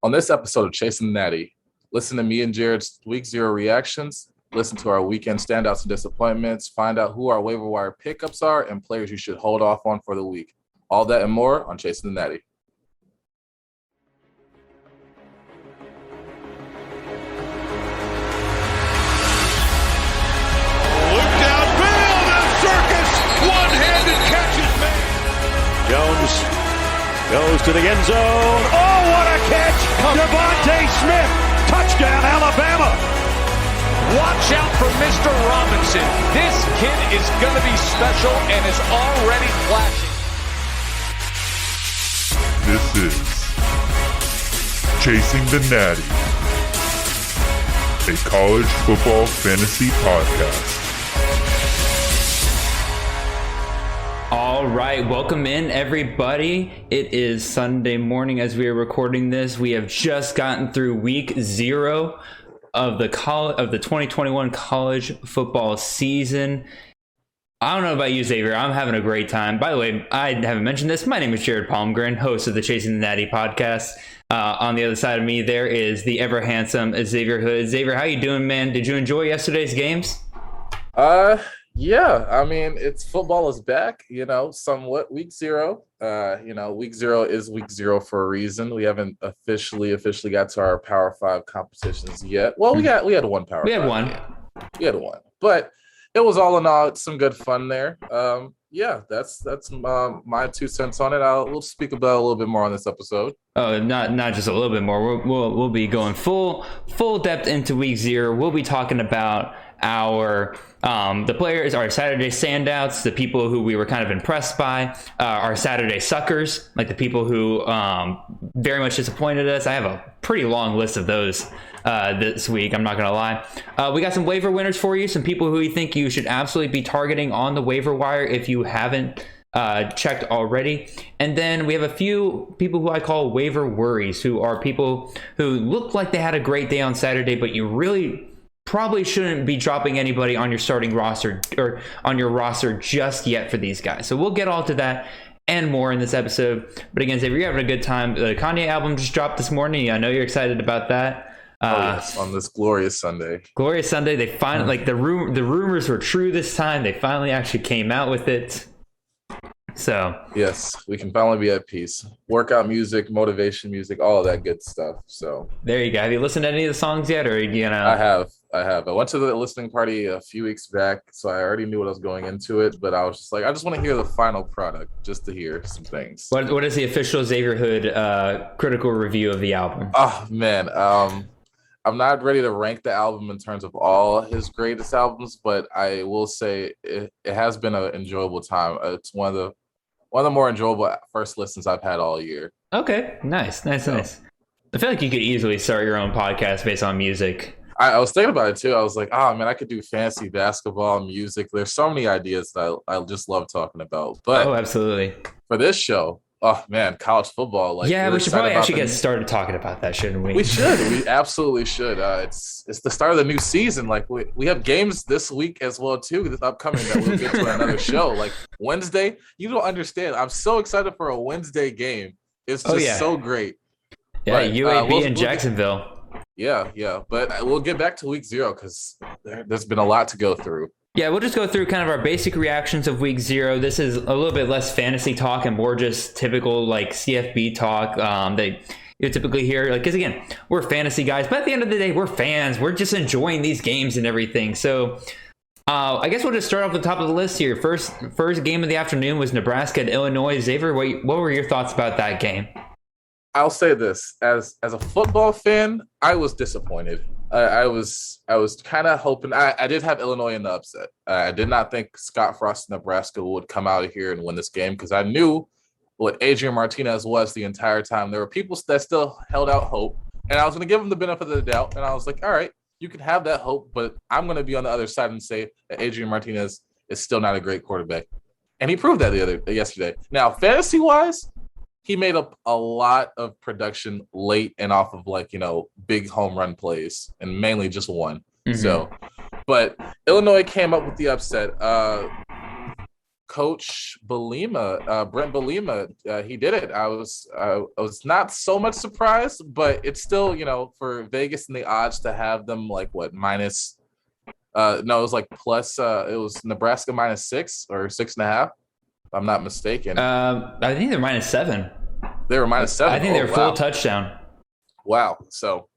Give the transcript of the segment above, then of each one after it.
On this episode of Chasing the Natty, listen to me and Jared's Week 0 reactions, listen to our weekend standouts and disappointments, find out who our waiver wire pickups are, and players you should hold off on for the week. All that and more on Chasing the Natty. One-handed catch is made. Jones goes to the end zone. Oh, what a catch! Devontae Smith, touchdown, Alabama. Watch out for Mr. Robinson. This kid is going to be special and is already flashing. This is Chasing the Natty, a college football fantasy podcast. All right, welcome in everybody. It is Sunday morning as we are recording this. We have just gotten through week 0 of the 2021 college football season. I don't know about you, Xavier. I'm having a great time. By the way, I haven't mentioned this. My name is Jared Palmgren, host of the Chasing the Natty podcast. On the other side of me, there is the ever handsome Xavier Hood. Xavier, how you doing, man? Did you enjoy yesterday's games? Yeah, I mean, football is back, somewhat week 0. Week 0 is week 0 for a reason. We haven't officially got to our Power 5 competitions yet. Well, we had one Power 5. We had one. But it was all in all some good fun there. That's my 2 cents on it. We'll speak about a little bit more on this episode. Oh, not just a little bit more. We'll be going full depth into week 0. We'll be talking about the players, our Saturday standouts, the people who we were kind of impressed by, our Saturday suckers, like the people who very much disappointed us. I have a pretty long list of those this week, I'm not gonna lie. We got some waiver winners for you, some people who we think you should absolutely be targeting on the waiver wire if you haven't checked already. And then we have a few people who I call waiver worries, who are people who look like they had a great day on Saturday, but you really probably shouldn't be dropping anybody on your starting roster or on your roster just yet for these guys. So we'll get all to that and more in this episode. But again, Xavier, you're having a good time. The Kanye album just dropped this morning. I know you're excited about that. Yes, on this glorious Sunday. Glorious Sunday. They finally, the rumors were true this time. They finally actually came out with it. So yes, we can finally be at peace. Workout music, motivation music, all of that good stuff. So there you go. Have you listened to any of the songs yet, or I have. I went to the listening party a few weeks back, so I already knew what I was going into it. But I was just like, I just want to hear the final product, just to hear some things. What is the official Xavier Hood critical review of the album? Oh man, I'm not ready to rank the album in terms of all his greatest albums, but I will say it has been an enjoyable time. It's one of the more enjoyable first listens I've had all year. Okay, nice. I feel like you could easily start your own podcast based on music. I was thinking about it too. I was like, oh man, I could do fantasy basketball, music. There's so many ideas that I just love talking about. But absolutely. For this show, oh man, college football. We should probably actually get started talking about that, shouldn't we? We should. We absolutely should. It's the start of the new season. Like we have games this week as well too. This upcoming that we'll get to another show. Like Wednesday, you don't understand. I'm so excited for a Wednesday game. It's just so great. Yeah, but, UAB in Jacksonville. Yeah. But we'll get back to week 0 because there's been a lot to go through. Yeah, we'll just go through kind of our basic reactions of week 0. This is a little bit less fantasy talk and more just typical like CFB talk that you typically hear. Like, because again, we're fantasy guys, but at the end of the day, we're fans. We're just enjoying these games and everything. So I guess we'll just start off the top of the list here. First game of the afternoon was Nebraska and Illinois. Xavier, what were your thoughts about that game? I'll say this, as a football fan, I was disappointed. I was kind of hoping. I did have Illinois in the upset. I did not think Scott Frost and Nebraska would come out of here and win this game because I knew what Adrian Martinez was the entire time. There were people that still held out hope, and I was going to give them the benefit of the doubt. And I was like, all right, you can have that hope, but I'm going to be on the other side and say that Adrian Martinez is still not a great quarterback. And he proved that yesterday. Now, fantasy-wise, he made up a lot of production late and off of big home run plays, and mainly just one. Mm-hmm. So, but Illinois came up with the upset. Coach Belima, Brent Belima, he did it. I was not so much surprised, but it's still, for Vegas and the odds to have them like what minus. No, it was like plus. It was Nebraska -6 or 6.5. If I'm not mistaken. I think they're -7. They were -7. I think they're full touchdown. Wow. So,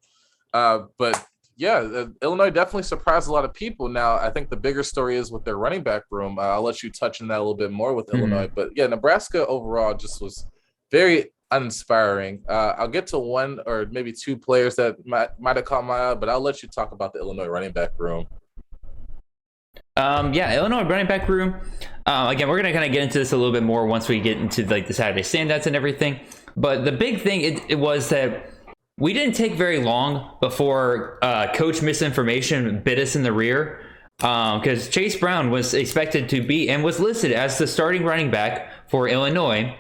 but yeah, Illinois definitely surprised a lot of people. Now, I think the bigger story is with their running back room. I'll let you touch on that a little bit more with Illinois. But yeah, Nebraska overall just was very uninspiring. I'll get to one or maybe two players that might have caught my eye, but I'll let you talk about the Illinois running back room. Illinois running back room. Again, we're going to kind of get into this a little bit more once we get into like the Saturday standouts and everything. But the big thing it was that we didn't take very long before coach misinformation bit us in the rear, because Chase Brown was expected to be and was listed as the starting running back for Illinois.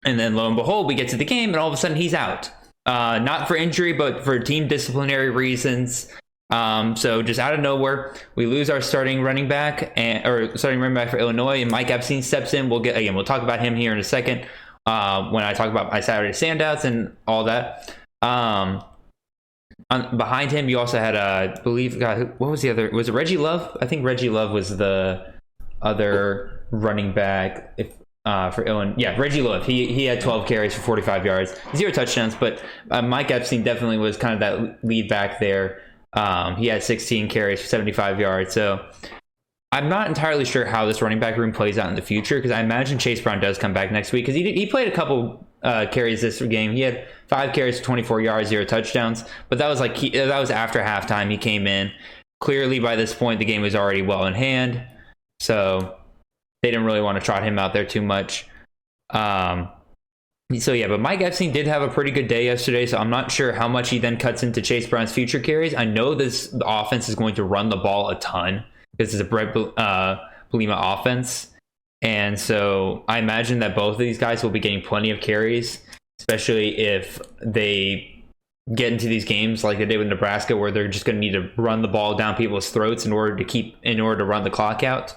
And then lo and behold, we get to the game and all of a sudden he's out. Not for injury, but for team disciplinary reasons. So just out of nowhere, we lose our starting running back for Illinois, and Mike Epstein steps in. We'll talk about him here in a second when I talk about my Saturday standouts and all that. Behind him, you also had what was the other? Was it Reggie Love? I think Reggie Love was the other running back for Illinois. Yeah, Reggie Love. He had 12 carries for 45 yards, 0 touchdowns. But Mike Epstein definitely was kind of that lead back there. He had 16 carries for 75 yards. So I'm not entirely sure how this running back room plays out in the future, because I imagine Chase Brown does come back next week, because he played a couple carries this game. He had 5 carries for 24 yards, 0 touchdowns. But that was that was after halftime. He came in. Clearly, by this point, the game was already well in hand. So they didn't really want to trot him out there too much. But Mike Epstein did have a pretty good day yesterday, so I'm not sure how much he then cuts into Chase Brown's future carries. I know the offense is going to run the ball a ton because it's a Brett Belima offense. And so I imagine that both of these guys will be getting plenty of carries, especially if they get into these games like they did with Nebraska, where they're just going to need to run the ball down people's throats in order to run the clock out.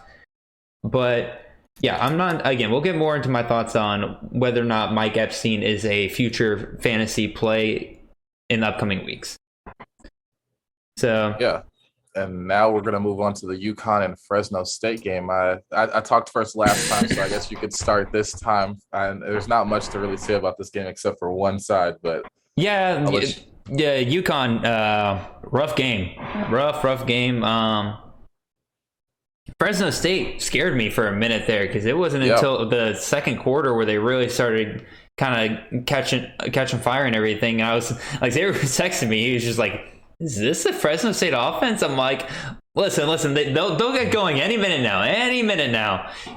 But yeah, we'll get more into my thoughts on whether or not Mike Epstein is a future fantasy play in the upcoming weeks. So yeah. And now we're going to move on to the UConn and Fresno State game. I talked first last time, so I guess you could start this time. And there's not much to really say about this game except for one side, but UConn, rough game. Fresno State scared me for a minute there, because it wasn't until the second quarter where they really started kind of catching fire and everything. And I was like, Xavier was texting me. He was just like, "Is this the Fresno State offense?" I'm like, listen, they'll get going any minute now.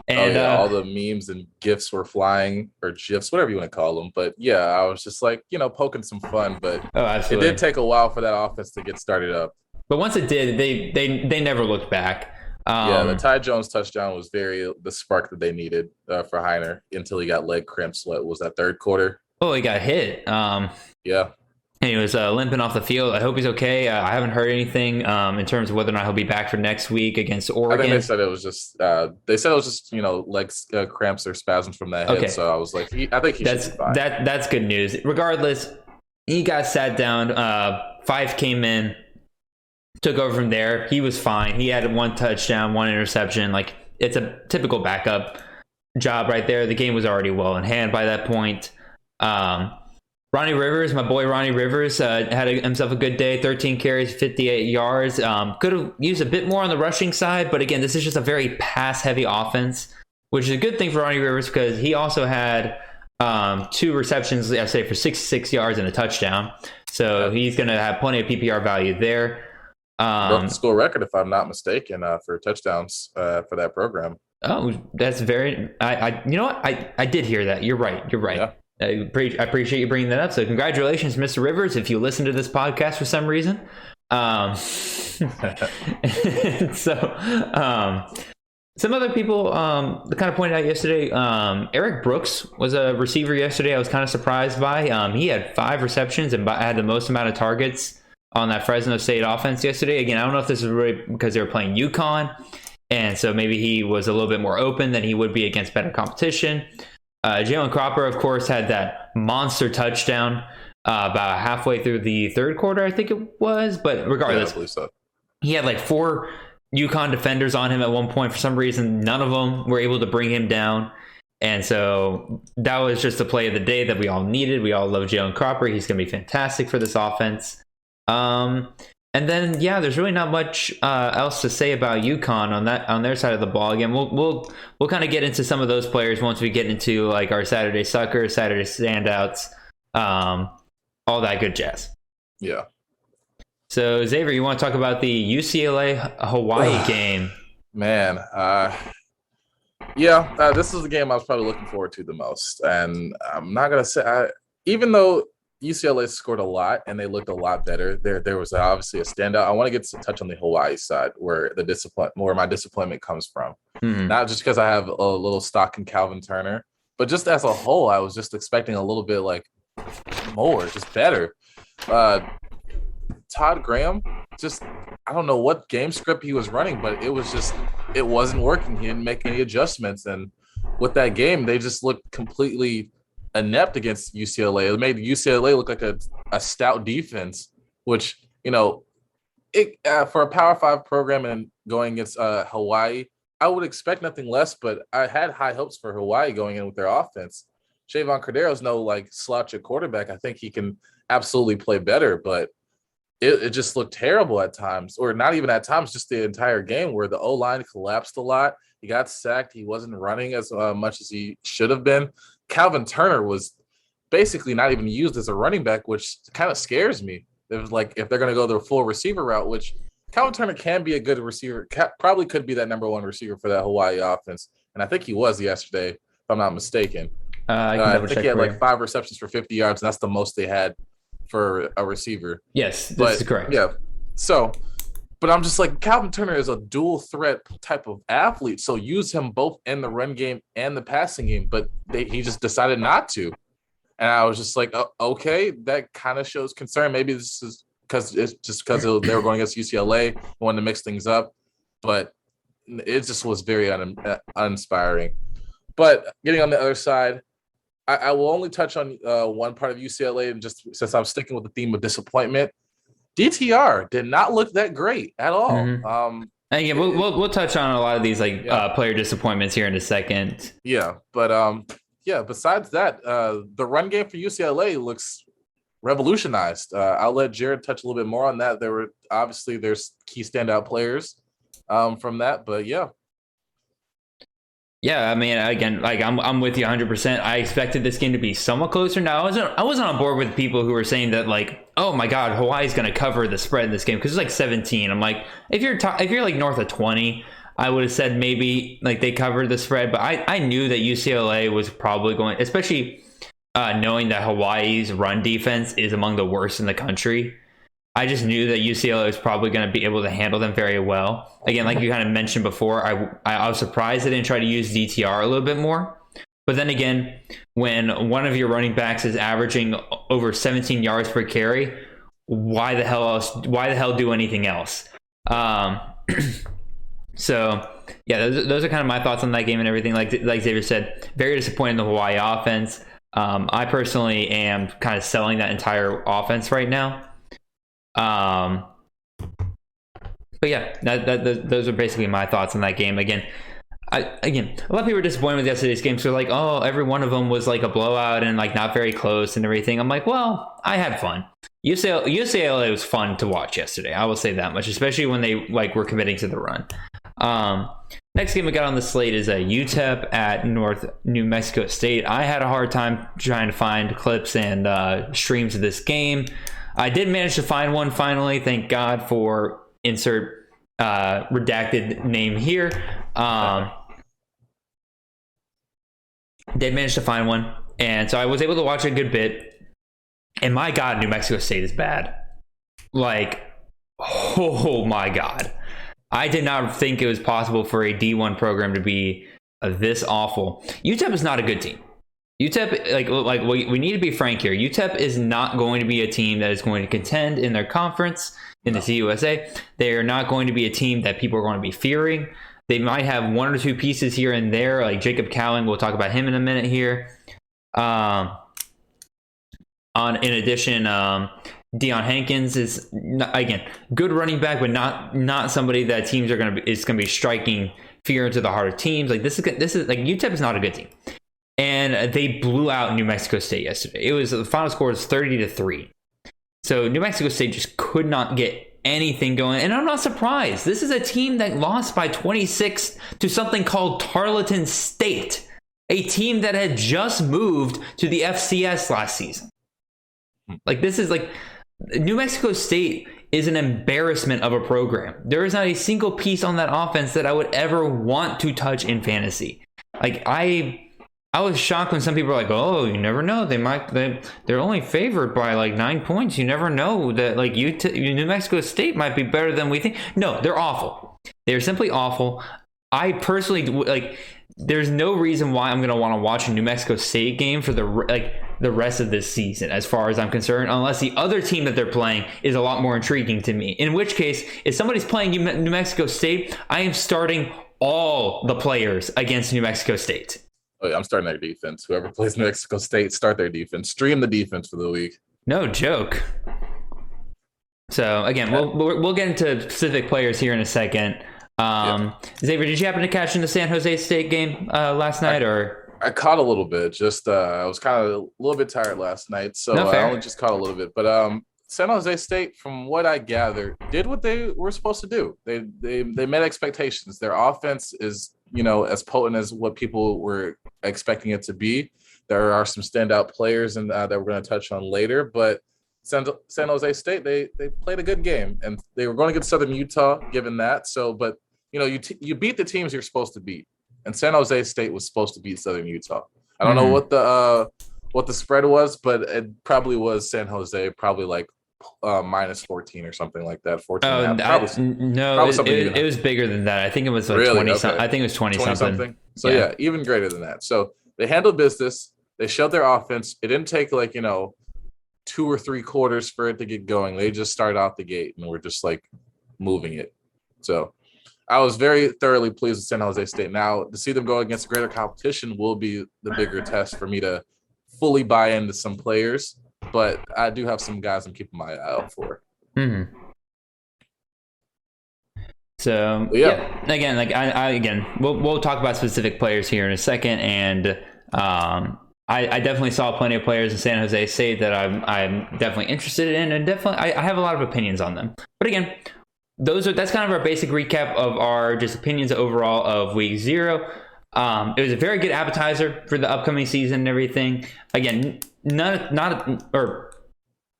And all the memes and GIFs were flying, or GIFs, whatever you want to call them. But yeah, I was just like, poking some fun. But it did take a while for that offense to get started up. But once it did, they never looked back. The Ty Jones touchdown was the spark that they needed for Heiner until he got leg cramps. What was that, third quarter? Oh, he got hit. Yeah. And he was limping off the field. I hope he's okay. I haven't heard anything in terms of whether or not he'll be back for next week against Oregon. I think they said it was just legs cramps or spasms from that hit. So I was like, I think he should be fine. That's good news. Regardless, he got sat down. Fife came in, took over from there. He was fine. He had 1 touchdown, 1 interception. Like, it's a typical backup job right there. The game was already well in hand by that point. Ronnie Rivers, my boy Ronnie Rivers, had himself a good day. 13 carries, 58 yards. Could have used a bit more on the rushing side, but again, this is just a very pass-heavy offense, which is a good thing for Ronnie Rivers, because he also had 2 receptions yesterday for 66 yards and a touchdown. So he's going to have plenty of PPR value there. Broke the school record, if I'm not mistaken, for touchdowns for that program. Oh, that's very. You know what? I did hear that. You're right. Yeah. I appreciate you bringing that up. So congratulations, Mr. Rivers, if you listen to this podcast for some reason. Some other people kind of pointed out yesterday, Eric Brooks was a receiver yesterday I was kind of surprised by. He had 5 receptions and had the most amount of targets on that Fresno State offense yesterday. Again, I don't know if this is really because they were playing UConn And so maybe he was a little bit more open than he would be against better competition. Jalen Cropper, of course, had that monster touchdown about halfway through the third quarter, I think it was. But regardless, Yeah, I believe so. He had like 4 UConn defenders on him at one point. For some reason, none of them were able to bring him down. And so that was just the play of the day that we all needed. We all love Jalen Cropper. He's going to be fantastic for this offense. And then, yeah, there's really not much else to say about UConn on their side of the ball. Again, we'll kind of get into some of those players once we get into like our Saturday suckers, Saturday standouts, all that good jazz. Yeah. So, Xavier, you want to talk about the UCLA-Hawaii game? Man, this is the game I was probably looking forward to the most. And I'm not going to say, even though UCLA scored a lot and they looked a lot better, there was obviously a standout. I want to get to touch on the Hawaii side where my disappointment comes from. Mm-hmm. Not just because I have a little stock in Calvin Turner, but just as a whole, I was just expecting a little bit like more, just better. Todd Graham, I don't know what game script he was running, but it wasn't working. He didn't make any adjustments. And with that game, they just looked completely inept against UCLA. It made UCLA look like a stout defense, which, for a Power 5 program and going against Hawaii, I would expect nothing less, but I had high hopes for Hawaii going in with their offense. Javon Cordero's no slouch at quarterback. I think he can absolutely play better, but it just looked terrible at times, or not even at times, just the entire game where the O-line collapsed a lot. He got sacked. He wasn't running as much as he should have been. Calvin Turner was basically not even used as a running back, which kind of scares me. It was like if they're going to go the full receiver route, which Calvin Turner can be a good receiver, probably could be that number 1 receiver for that Hawaii offense. And I think he was yesterday, if I'm not mistaken. I think he had 5 receptions for 50 yards, and that's the most they had for a receiver. Yes, this is correct. Yeah. So, but I'm just like, Calvin Turner is a dual threat type of athlete. So use him both in the run game and the passing game, but he just decided not to. And I was just like, oh, okay, that kind of shows concern. Maybe this is because they were going against UCLA, wanted to mix things up, but it just was very uninspiring. But getting on the other side, I will only touch on one part of UCLA, and just since I'm sticking with the theme of disappointment, DTR did not look that great at all. Mm-hmm. And yeah, we'll touch on a lot of these player disappointments here in a second. Yeah, but besides that, the run game for UCLA looks revolutionized. I'll let Jared touch a little bit more on that. There's key standout players from that, but yeah. Yeah, I mean, again, I'm with you 100%. I expected this game to be somewhat closer. Now, I wasn't on board with people who were saying that oh my God, Hawaii's going to cover the spread in this game because it's 17. I'm like, if you're north of 20, I would have said maybe they covered the spread. But I knew that UCLA was probably going, especially knowing that Hawaii's run defense is among the worst in the country. I just knew that UCLA was probably going to be able to handle them very well. Again, like you kind of mentioned before, I was surprised they didn't try to use DTR a little bit more. But then again, when one of your running backs is averaging over 17 yards per carry, why the hell do anything else? So yeah, those are kind of my thoughts on that game and everything. Like Xavier said, very disappointed in the Hawaii offense. I personally am kind of selling that entire offense right now. But yeah, those are basically my thoughts on that game. Again, a lot of people were disappointed with yesterday's game. So like, oh, every one of them was like a blowout and not very close and everything. I'm like, well, I had fun. UCLA was fun to watch yesterday. I will say that much, especially when they were committing to the run. Next game we got on the slate is UTEP at North New Mexico State. I had a hard time trying to find clips and streams of this game. I did manage to find one finally. Thank God for insert redacted name here. Did manage to find one. And so I was able to watch a good bit. And my God, New Mexico State is bad. Oh my God. I did not think it was possible for a D1 program to be this awful. UTEP is not a good team. UTEP, we need to be frank here. UTEP is not going to be a team that is going to contend in their conference in the CUSA. They are not going to be a team that people are going to be fearing. They might have one or two pieces here and there, like Jacob Cowling. We'll talk about him in a minute here. In addition, Deion Hankins is again good running back, but not somebody that teams are going to be striking fear into the heart of teams. Like this is like UTEP is not a good team, and they blew out New Mexico State yesterday. The final score was 30-3. So New Mexico State just could not get anything going, and I'm not surprised. This is a team that lost by 26 to something called Tarleton State, a team that had just moved to the FCS last season. Like this is like New Mexico State is an embarrassment of a program. There is not a single piece on that offense that I would ever want to touch in fantasy. Like I was shocked when some people were like, "Oh, you never know. They're only favored by like 9 points. You never know that like New Mexico State might be better than we think." No, they're awful. They're simply awful. I personally like. There's no reason why I'm gonna want to watch a New Mexico State game for the rest of this season, as far as I'm concerned, unless the other team that they're playing is a lot more intriguing to me. In which case, if somebody's playing New Mexico State, I am starting all the players against New Mexico State. Oh, yeah, I'm starting their defense. Whoever plays New Mexico State, start their defense. Stream the defense for the week. No joke. So again, we'll get into specific players here in a second. Xavier, did you happen to catch in the San Jose State game last night, or? I caught a little bit. Just I was kind of a little bit tired last night, so I only just caught a little bit. But San Jose State, from what I gathered, did what they were supposed to do. They met expectations. Their offense is, as potent as what people were expecting it to be. There are some standout players and that we're going to touch on later, but San Jose State, they played a good game, and they were going against Southern Utah, given that. So, but you beat the teams you're supposed to beat, and San Jose State was supposed to beat Southern Utah. I don't know what the spread was, but it probably was San Jose, probably like minus 14 or something like that. 14. It was bigger than that. I think it was like really? 20. Okay. I think it was 20 something. So yeah, even greater than that. So they handled business. They showed their offense. It didn't take 2 or 3 quarters for it to get going. They just started out the gate and were just like moving it. So I was very thoroughly pleased with San Jose State. Now, to see them go against greater competition will be the bigger test for me to fully buy into some players, but I do have some guys I'm keeping my eye out for. Mm-hmm. So again, we'll talk about specific players here in a second, and I definitely saw plenty of players in San Jose State that I'm definitely interested in, and definitely I have a lot of opinions on them. But again, that's kind of our basic recap of our just opinions overall of week 0. It was a very good appetizer for the upcoming season and everything. Again,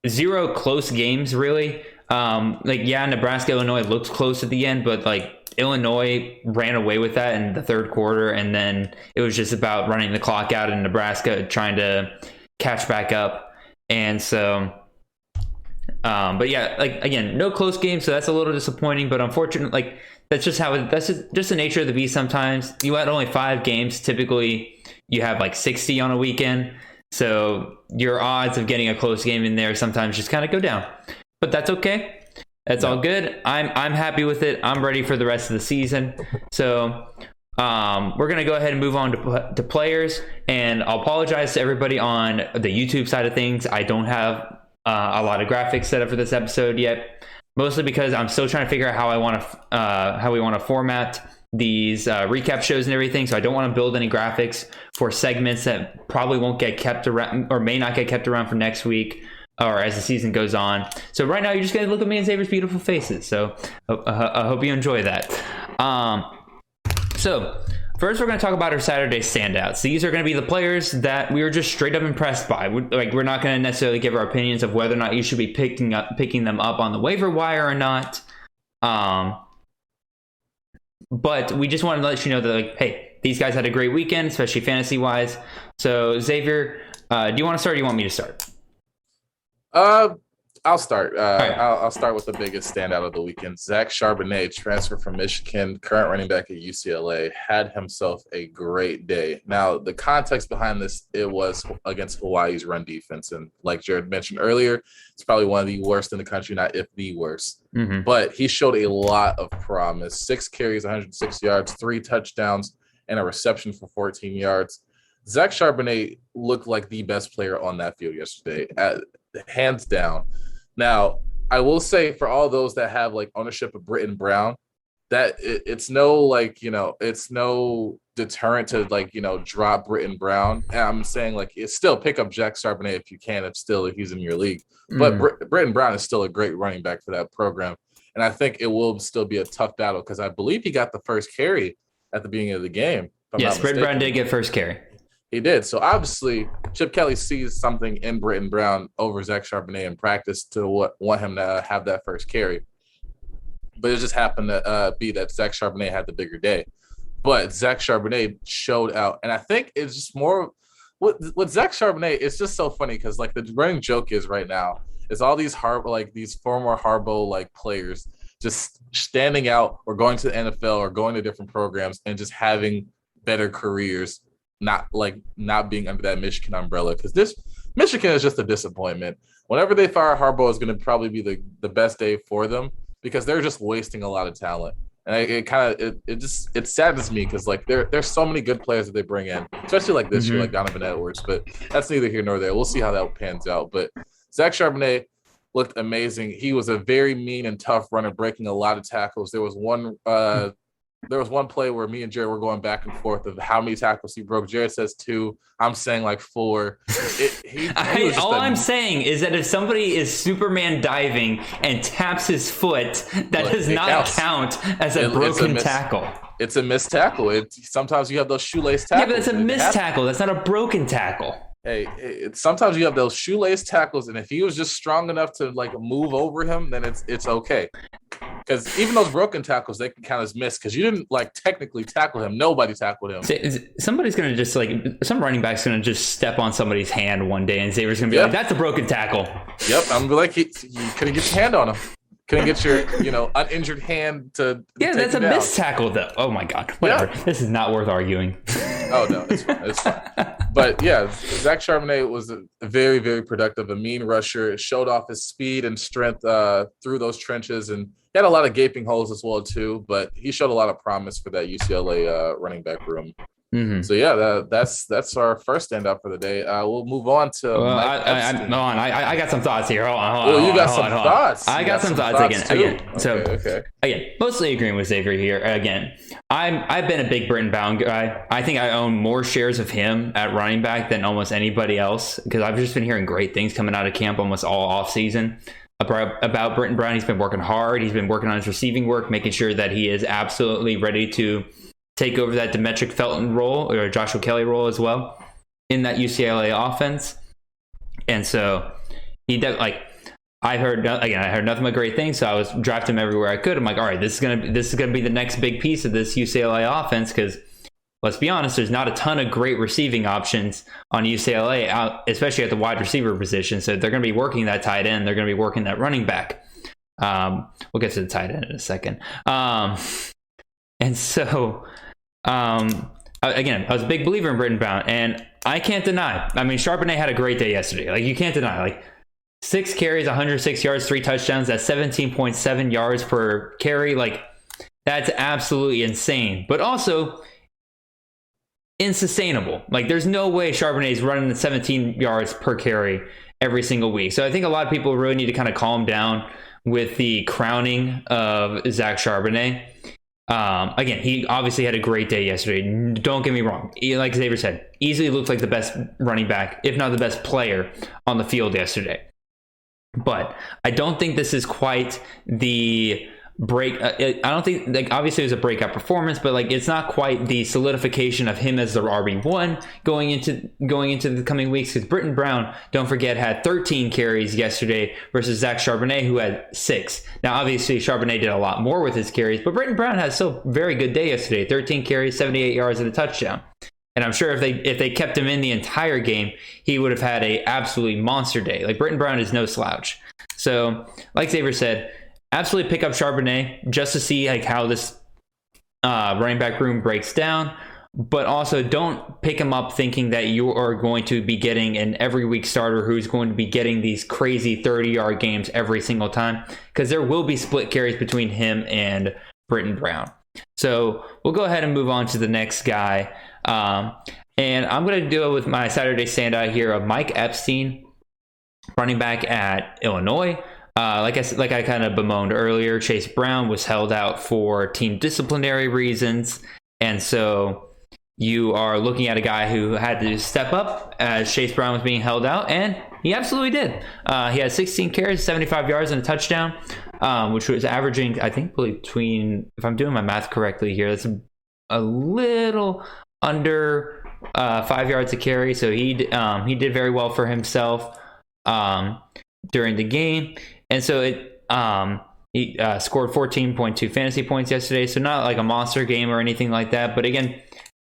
zero close games really. Nebraska, Illinois looked close at the end, but Illinois ran away with that in the third quarter, and then it was just about running the clock out in Nebraska, trying to catch back up. And so, again, no close games, so that's a little disappointing. But unfortunately, that's just just the nature of the beast. Sometimes you had only 5 games. Typically, you have 60 on a weekend, so your odds of getting a close game in there sometimes just kind of go down. But that's okay. That's all good. I'm happy with it. I'm ready for the rest of the season. So we're going to go ahead and move on to players. And I'll apologize to everybody on the YouTube side of things. I don't have a lot of graphics set up for this episode yet, mostly because I'm still trying to figure out how we want to format these recap shows and everything. So I don't want to build any graphics for segments that probably won't get kept around or may not get kept around for next week, or as the season goes on. So right now, you're just going to look at me and Xavier's beautiful faces. So I hope you enjoy that. So first, we're going to talk about our Saturday standouts. These are going to be the players that we were just straight up impressed by. We're not going to necessarily give our opinions of whether or not you should be picking them up on the waiver wire or not. But we just wanted to let you know that, hey, these guys had a great weekend, especially fantasy-wise. So Xavier, do you want to start or do you want me to start? I'll start. right. I'll start with the biggest standout of the weekend. Zach Charbonnet, transfer from Michigan, current running back at UCLA, had himself a great day. Now, the context behind this, it was against Hawaii's run defense. And like Jared mentioned earlier, it's probably one of the worst in the country, not if the worst. Mm-hmm. But he showed a lot of promise. 6 carries, 106 yards, 3 touchdowns, and a reception for 14 yards. Zach Charbonnet looked like the best player on that field yesterday, hands down. Now, I will say for all those that have like ownership of Britton Brown, that it's no like, it's no deterrent to like, drop Britton Brown. And I'm saying like, it's still pick up Zach Charbonnet if you can, if he's in your league. But Britton Brown is still a great running back for that program. And I think it will still be a tough battle because I believe he got the first carry at the beginning of the game. Yes, Britton Brown did get first carry. He did. So obviously, Chip Kelly sees something in Britton Brown over Zach Charbonnet in practice to want him to have that first carry. But it just happened to be that Zach Charbonnet had the bigger day. But Zach Charbonnet showed out. And I think it's just more with Zach Charbonnet, it's just so funny because like the running joke is right now is all these these former Harbaugh like players just standing out or going to the NFL or going to different programs and just having better careers. Not being under that Michigan umbrella, because this Michigan is just a disappointment. Whenever they fire Harbaugh is going to probably be the best day for them because they're just wasting a lot of talent. And it saddens me because like there's so many good players that they bring in, especially like this year, like Donovan Edwards. But that's neither here nor there. We'll see how that pans out. But Zach Charbonnet looked amazing. He was a very mean and tough runner, breaking a lot of tackles. There was one play where me and Jared were going back and forth of how many tackles he broke. Jared says 2. I'm saying like 4. I'm saying is that if somebody is Superman diving and taps his foot, that does not count as a broken tackle. It's a missed tackle. Sometimes you have those shoelace tackles. Yeah, but that's a missed tackle. That's not a broken tackle. Hey, sometimes you have those shoelace tackles, and if he was just strong enough to like move over him, then it's okay. Because even those broken tackles, they can count as missed because you didn't like technically tackle him. Nobody tackled him. Somebody's going to just some running back's going to just step on somebody's hand one day and Xavier's going to be like, that's a broken tackle. Yep. I'm going to be like, you couldn't get your hand on him. Couldn't get your, uninjured hand to that's a missed tackle though. Oh my God. Whatever. Yeah. This is not worth arguing. Oh no, it's fine. It's fine. But yeah, Zach Charbonnet was a very, very productive, a mean rusher. It showed off his speed and strength through those trenches, and he had a lot of gaping holes as well too. But he showed a lot of promise for that UCLA running back room. Mm-hmm. So yeah, that's our first standout for the day. We'll move on to. I got some thoughts here. Hold on. You got some thoughts. I got some thoughts again. So again, mostly agreeing with Xavier here. Again, I've been a big Britton Brown guy. I think I own more shares of him at running back than almost anybody else because I've just been hearing great things coming out of camp almost all off season about Britton Brown. He's been working hard. He's been working on his receiving work, making sure that he is absolutely ready to take over that Demetric Felton role or Joshua Kelly role as well in that UCLA offense. And so I heard nothing but great things. So I was drafting him everywhere I could. I'm like, all right, this is gonna be the next big piece of this UCLA offense because let's be honest, there's not a ton of great receiving options on UCLA, especially at the wide receiver position. So they're gonna be working that tight end. They're gonna be working that running back. We'll get to the tight end in a second. And so, again, I was a big believer in Britton Brown, and I can't deny. I mean, Charbonnet had a great day yesterday. Like, you can't deny. Like, 6 carries, 106 yards, 3 touchdowns. That's 17.7 yards per carry. Like, that's absolutely insane. But also unsustainable. Like, there's no way Charbonnet is running at 17 yards per carry every single week. So I think a lot of people really need to kind of calm down with the crowning of Zach Charbonnet. Again, he obviously had a great day yesterday. Don't get me wrong. Like Xavier said, easily looked like the best running back, if not the best player on the field yesterday. But I don't think this is quite the break. I don't think, like, obviously it was a breakout performance, but like it's not quite the solidification of him as the RB1 going into the coming weeks. Because Britton Brown, don't forget, had 13 carries yesterday versus Zach Charbonnet, who had 6. Now, obviously, Charbonnet did a lot more with his carries, but Britton Brown had still a very good day yesterday. 13 carries, 78 yards, and a touchdown. And I'm sure if they kept him in the entire game, he would have had a absolutely monster day. Like, Britton Brown is no slouch. So, like Xavier said, absolutely pick up Charbonnet just to see like how this running back room breaks down. But also don't pick him up thinking that you are going to be getting an every week starter who's going to be getting these crazy 30-yard games every single time, because there will be split carries between him and Britton Brown. So we'll go ahead and move on to the next guy. And I'm going to deal with my Saturday standout here of Mike Epstein, running back at Illinois. Like I kind of bemoaned earlier, Chase Brown was held out for team disciplinary reasons. And so you are looking at a guy who had to step up as Chase Brown was being held out, and he absolutely did. He had 16 carries, 75 yards, and a touchdown, which was averaging, I think, between, if I'm doing my math correctly here, that's a little under 5 yards a carry. So he did very well for himself during the game. And so he scored 14.2 fantasy points yesterday. So not like a monster game or anything like that. But again,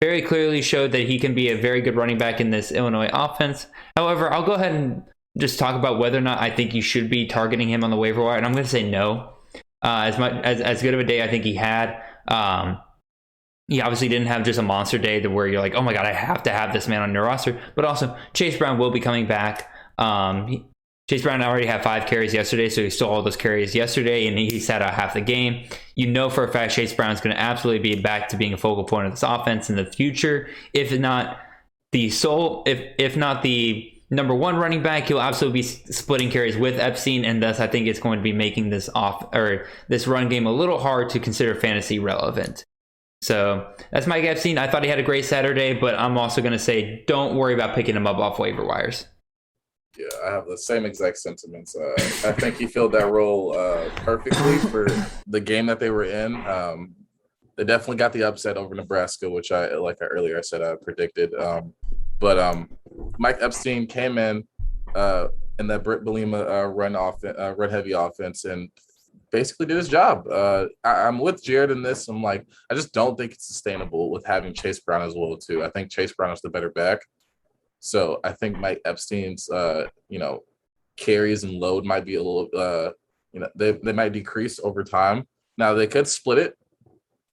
very clearly showed that he can be a very good running back in this Illinois offense. However, I'll go ahead and just talk about whether or not I think you should be targeting him on the waiver wire. And I'm going to say no. As good of a day I think he had. He obviously didn't have just a monster day where you're like, oh my God, I have to have this man on your roster. But also, Chase Brown will be coming back. Chase Brown already had 5 carries yesterday, so he stole all those carries yesterday, and he sat out half the game. You know for a fact Chase Brown's going to absolutely be back to being a focal point of this offense in the future. If not the number one running back, he'll absolutely be splitting carries with Epstein, and thus I think it's going to be making this run game a little hard to consider fantasy relevant. So that's Mike Epstein. I thought he had a great Saturday, but I'm also going to say don't worry about picking him up off waiver wires. Yeah, I have the same exact sentiments. I think he filled that role perfectly for the game that they were in. They definitely got the upset over Nebraska, which I predicted. But Mike Epstein came in that Britt Bielema run heavy offense and basically did his job. I'm with Jared in this. I'm like, I just don't think it's sustainable with having Chase Brown as well too. I think Chase Brown is the better back. So I think Mike Epstein's, carries and load might be a little, they might decrease over time. Now they could split it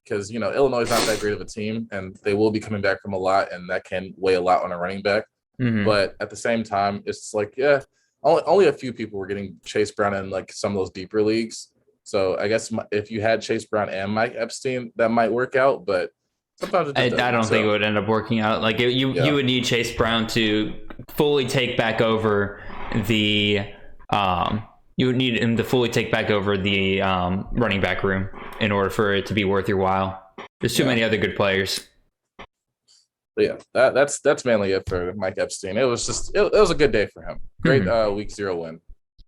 because, Illinois is not that great of a team and they will be coming back from a lot and that can weigh a lot on a running back. Mm-hmm. But at the same time, it's like, only a few people were getting Chase Brown in like some of those deeper leagues. So I guess if you had Chase Brown and Mike Epstein, that might work out, but sometimes I don't think it would end up working out. Like you would need Chase Brown to fully take back over the you would need him to fully take back over the running back room in order for it to be worth your while. There's too many other good players. But yeah, that's mainly it for Mike Epstein. It was it was a good day for him. Great week 0 win.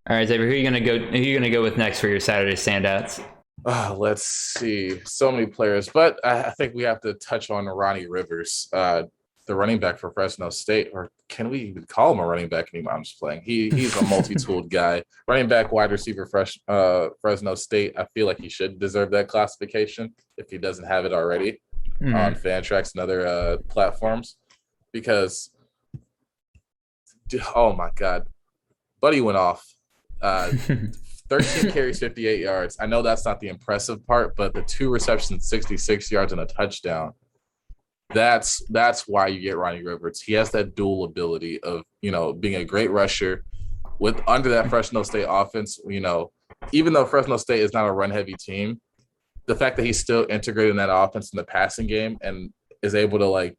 All right, Xavier, who are you gonna go with next for your Saturday standouts? Let's see. So many players, but I think we have to touch on Ronnie Rivers, the running back for Fresno State, or can we even call him a running back anymore? I'm just playing. He's a multi-tooled guy. Running back, wide receiver, Fresno State. I feel like he should deserve that classification if he doesn't have it already on Fantrax and other platforms. Because, oh my God, Buddy went off. 13 carries, 58 yards. I know that's not the impressive part, but the 2 receptions, 66 yards and a touchdown. That's why you get Ronnie Rivers. He has that dual ability of, being a great rusher under that Fresno State offense. Even though Fresno State is not a run heavy team, the fact that he's still integrated in that offense in the passing game and is able to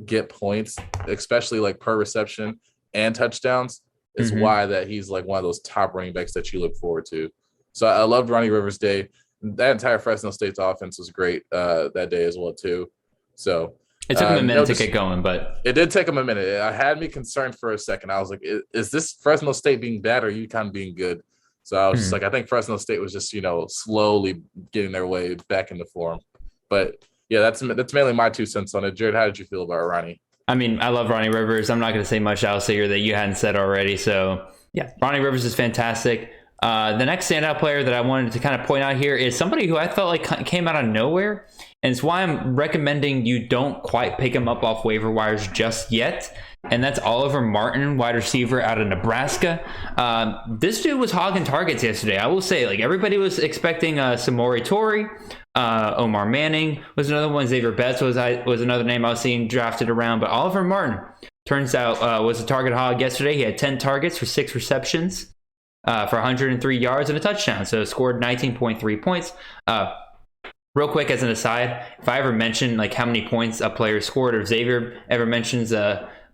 get points, especially per reception and touchdowns, is why that he's one of those top running backs that you look forward to. So I loved Ronnie Rivers' day. That entire Fresno State's offense was great that day as well too. So it took him a minute to get going, but it did take him a minute. It had me concerned for a second. I was like, is this Fresno State being bad or are you kind of being good? So I was just like, I think Fresno State was just, slowly getting their way back into form. But yeah, that's mainly my 2 cents on it. Jared, how did you feel about Ronnie? I mean, I love Ronnie Rivers. I'm not going to say much else here that you hadn't said already. So, yeah, Ronnie Rivers is fantastic. The next standout player that I wanted to kind of point out here is somebody who I felt like came out of nowhere. And it's why I'm recommending you don't quite pick him up off waiver wires just yet. And that's Oliver Martin, wide receiver out of Nebraska. This dude was hogging targets yesterday. I will say, like, everybody was expecting Samori Torrey. Omar Manning was another one. Xavier was another name I was seeing drafted around. But Oliver Martin, turns out, was a target hog yesterday. He had 10 targets for 6 receptions for 103 yards and a touchdown. So scored 19.3 points. Real quick, as an aside, if I ever mention like how many points a player scored, or if Xavier ever mentions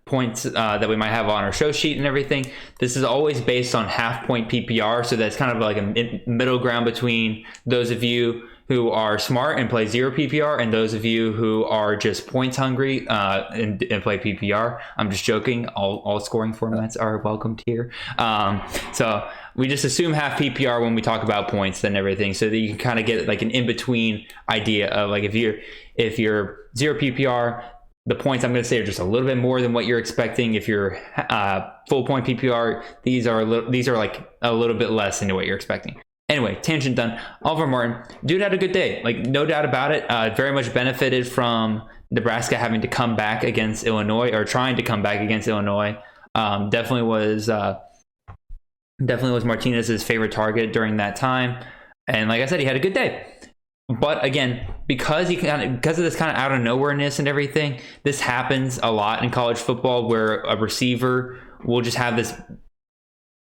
points that we might have on our show sheet and everything, this is always based on half-point PPR. So that's kind of like a middle ground between those of you who are smart and play 0 PPR and those of you who are just points hungry and play PPR. I'm just joking. All scoring formats are welcomed here. So we just assume half PPR when we talk about points and everything, so that you can kind of get like an in-between idea of like if you're 0 PPR, the points I'm going to say are just a little bit more than what you're expecting. If you're full point PPR, these are like a little bit less than what you're expecting. Anyway, tangent done. Oliver Martin, dude had a good day. Like, no doubt about it. Very much benefited from Nebraska having to come back against Illinois, or trying to come back against Illinois. Definitely was Martinez's favorite target during that time. And like I said, he had a good day. But again, because of this kind of out of nowhereness and everything, this happens a lot in college football, where a receiver will just have this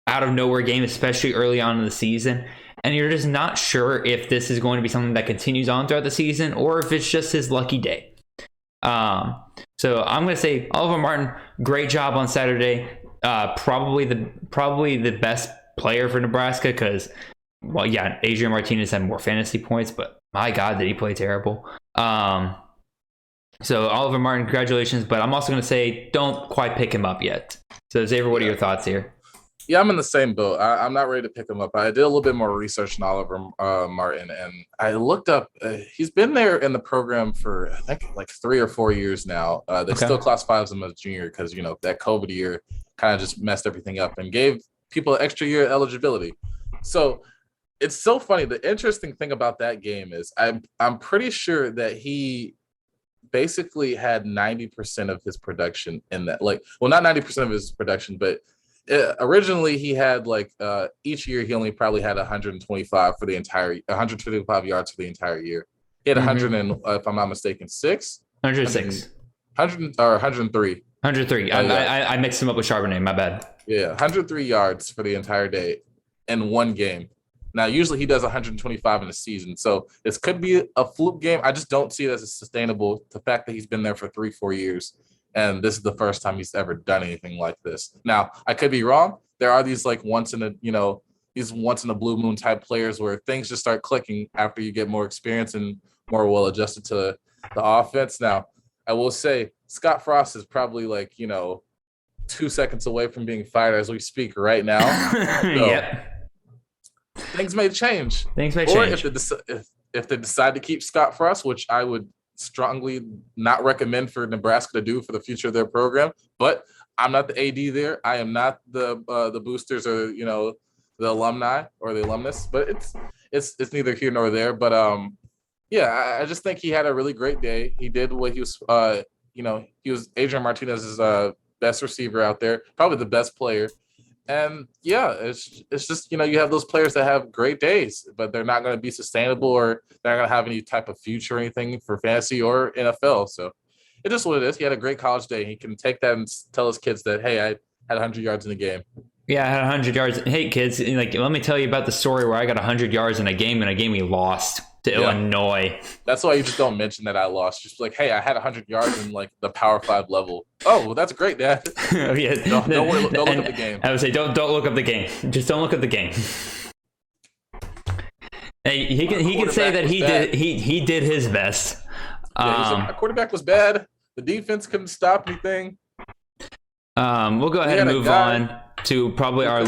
out of nowhere game, especially early on in the season. And you're just not sure if this is going to be something that continues on throughout the season, or if it's just his lucky day. So I'm going to say Oliver Martin, great job on Saturday. Probably the best player for Nebraska, because, well, yeah, Adrian Martinez had more fantasy points, but my God, did he play terrible. So Oliver Martin, congratulations. But I'm also going to say don't quite pick him up yet. So Xavier, what are your thoughts here? Yeah, I'm in the same boat. I'm not ready to pick him up. I did a little bit more research on Oliver Martin, and I looked up. He's been there in the program for, I think, like 3 or 4 years now. They still classify him as a junior because, you know, that COVID year kind of just messed everything up and gave people an extra year of eligibility. So it's so funny. The interesting thing about that game is I'm pretty sure that he basically had 90% of his production in that. Like, well, not 90% of his production, but originally he had like each year he only probably had 125 yards for the entire year. He had 100 and if I'm not mistaken, 103. 103. I mixed him up with Charbonnet. My bad. Yeah, 103 yards for the entire day in one game. Now, usually he does 125 in a season, so this could be a fluke game. I just don't see it as sustainable. The fact that he's been there for 3-4 years, and this is the first time he's ever done anything like this. Now, I could be wrong. There are these like once in a blue moon type players where things just start clicking after you get more experience and more well adjusted to the offense. Now, I will say Scott Frost is probably 2 seconds away from being fired as we speak right now. So, yep. Things may change. Or if they decide to keep Scott Frost, which I would strongly not recommend for Nebraska to do for the future of their program. But I'm not the AD there. I am not the boosters or the alumni or the alumnus. But it's neither here nor there. But I just think he had a really great day. He did what he was. He was Adrian Martinez's best receiver out there, probably the best player. And yeah, it's just, you have those players that have great days, but they're not going to be sustainable, or they're not going to have any type of future or anything for fantasy or NFL. So it is what it is. He had a great college day. He can take that and tell his kids that, hey, I had 100 yards in the game. Yeah, I had 100 yards. Hey, kids, let me tell you about the story where I got 100 yards in a game we lost to Illinois. That's why you just don't mention that I lost. Just like, hey, I had 100 yards in the Power 5 level. Oh, well, that's great, Dad. Oh, yeah. Don't look up the game. I would say don't look up the game. Just don't look up the game. Hey, he can say that he did his best. Our quarterback was bad. The defense couldn't stop anything. We'll go ahead and move on to probably our.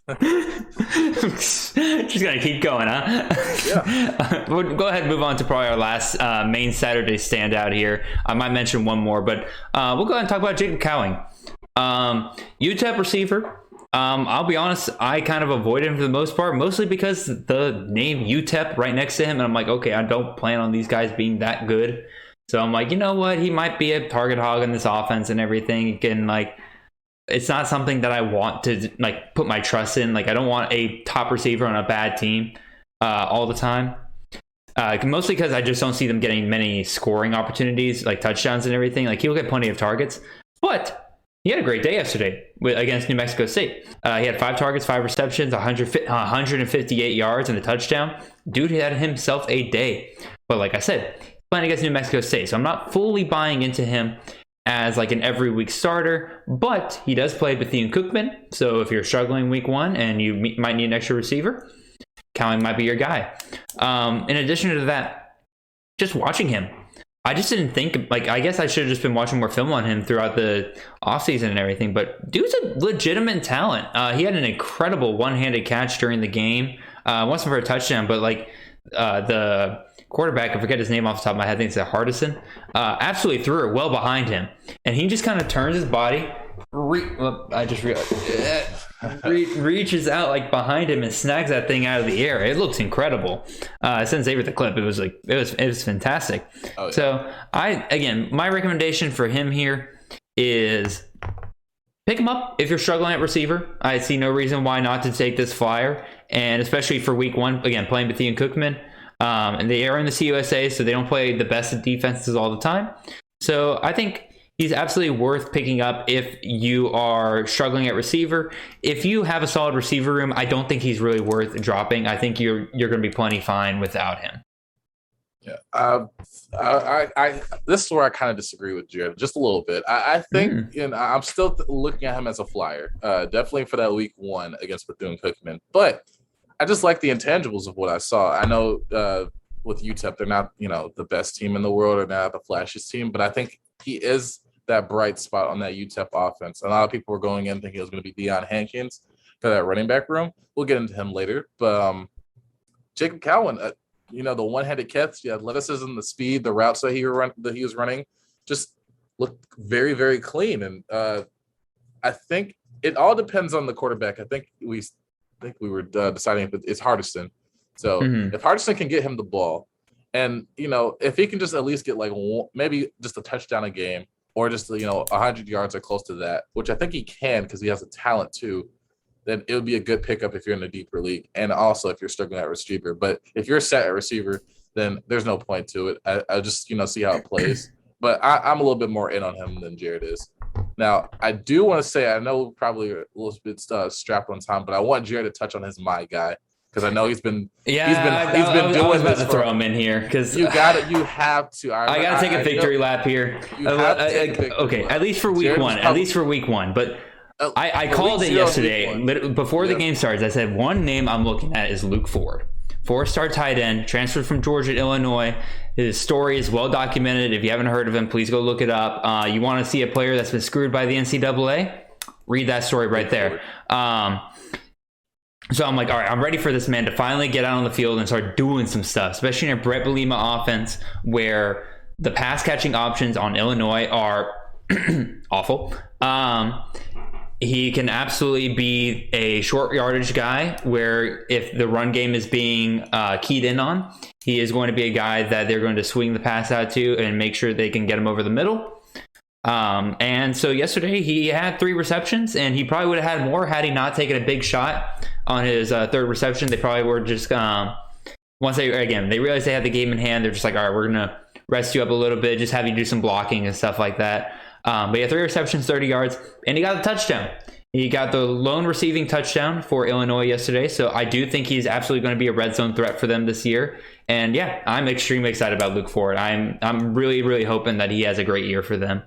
Just gonna keep going, huh? Yeah. We'll go ahead and move on to probably our last main Saturday standout here. I might mention one more, but we'll go ahead and talk about Jacob Cowing. UTEP receiver, I'll be honest, I kind of avoid him for the most part, mostly because the name UTEP right next to him, and I'm like, okay, I don't plan on these guys being that good. So I'm like, you know what? He might be a target hog in this offense and everything. He can, like, it's not something that I want to, like, put my trust in. Like, I don't want a top receiver on a bad team all the time. Mostly because I just don't see them getting many scoring opportunities, like touchdowns and everything. Like, he'll get plenty of targets. But he had a great day yesterday against New Mexico State. He had 5 targets, 5 receptions, 158 yards, and a touchdown. Dude had himself a day. But like I said, playing against New Mexico State, so I'm not fully buying into him as like an every week starter, but he does play Bethune-Cookman. So if you're struggling week 1 and you might need an extra receiver, Cowan might be your guy. In addition to that, just watching him, I just didn't think, like, I guess I should have just been watching more film on him throughout the offseason and everything, but dude's a legitimate talent. He had an incredible one-handed catch during the game. Wasn't for a touchdown, but like the quarterback, I forget his name off the top of my head, I think it's Hardison, absolutely threw it well behind him. And he just kind of turns his body, reaches out like behind him and snags that thing out of the air. It looks incredible. I sent Xavier the clip. It was fantastic. Oh, yeah. So my recommendation for him here is pick him up if you're struggling at receiver. I see no reason why not to take this flyer, and especially for week 1, again, playing Bethune-Cookman. And they are in the CUSA, so they don't play the best of defenses all the time. So I think he's absolutely worth picking up if you are struggling at receiver. If you have a solid receiver room, I don't think he's really worth dropping. I think you're going to be plenty fine without him. Yeah, this is where I kind of disagree with Jared just a little bit. I think, I'm still looking at him as a flyer, definitely for that week 1 against Bethune-Cookman. But I just like the intangibles of what I saw. I know with UTEP, they're not, the best team in the world or not the flashiest team, but I think he is that bright spot on that UTEP offense. A lot of people were going in thinking it was going to be Deion Hankins for that running back room. We'll get into him later. But Jacob Cowan, the one-handed catch, the athleticism, the speed, the routes that he was running just looked very, very clean. And I think it all depends on the quarterback. I think we were deciding if it's Hardison. So if Hardison can get him the ball, and if he can just at least get like maybe just a touchdown a game, or just 100 yards or close to that, which I think he can because he has a talent too, then it would be a good pickup if you're in a deeper league, and also if you're struggling at receiver. But if you're set at receiver, then there's no point to it. I just see how it plays. But I'm a little bit more in on him than Jared is. Now, I do want to say, I know probably a little bit strapped on time, but I want Jared to touch on his my guy, because I know he's been doing this. To throw him in here because you have to. I got to take a victory lap here. Okay, at least for week 1. At least for week 1, but. I called it yesterday. Before the game starts, I said one name I'm looking at is Luke Ford. 4-star tight end, transferred from Georgia to Illinois. His story is well documented. If you haven't heard of him, please go look it up. You want to see a player that's been screwed by the NCAA? Read that story right there. So I'm like, all right, I'm ready for this man to finally get out on the field and start doing some stuff, especially in a Brett Bielema offense where the pass catching options on Illinois are awful. He can absolutely be a short yardage guy where if the run game is being keyed in on, he is going to be a guy that they're going to swing the pass out to and make sure they can get him over the middle. And so yesterday he had 3 receptions, and he probably would have had more had he not taken a big shot on his 3rd reception. They probably were just, once they realized they had the game in hand, they're just like, all right, we're going to rest you up a little bit, just have you do some blocking and stuff like that. But he had 3 receptions, 30 yards, and he got a touchdown. He got the lone receiving touchdown for Illinois yesterday. So I do think he's absolutely going to be a red zone threat for them this year. And yeah, I'm extremely excited about Luke Ford. I'm really, really hoping that he has a great year for them.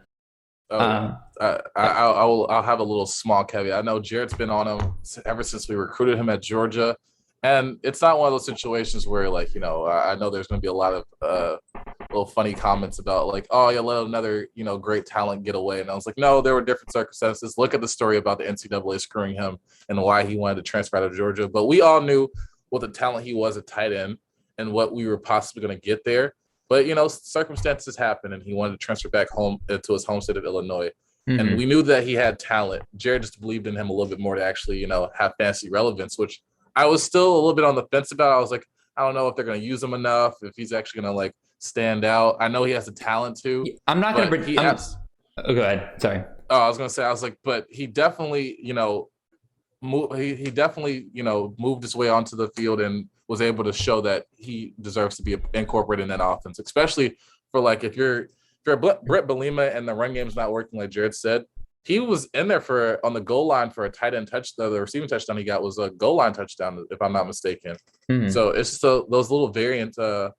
I'll have a little small caveat. I know Jared's been on him ever since we recruited him at Georgia. And it's not one of those situations where, I know there's going to be a lot of little funny comments about, oh, you let another, great talent get away. And I was like, no, there were different circumstances. Look at the story about the NCAA screwing him and why he wanted to transfer out of Georgia. But we all knew what the talent he was at tight end and what we were possibly going to get there. But, circumstances happen, and he wanted to transfer back home to his home state of Illinois. And we knew that he had talent. Jared just believed in him a little bit more to actually, have fantasy relevance, which I was still a little bit on the fence about. I was like, I don't know if they're going to use him enough, if he's actually going to like stand out. I know he has the talent to. I'm not going to. Oh, go ahead. Sorry. Oh, I was going to say, I was like, but he definitely, he definitely, moved his way onto the field and was able to show that he deserves to be incorporated in that offense, especially for like if you're Brett Bielema and the run game's not working, like Jared said. He was in there on the goal line for a tight end touchdown. The receiving touchdown he got was a goal line touchdown, if I'm not mistaken. So it's just those little variable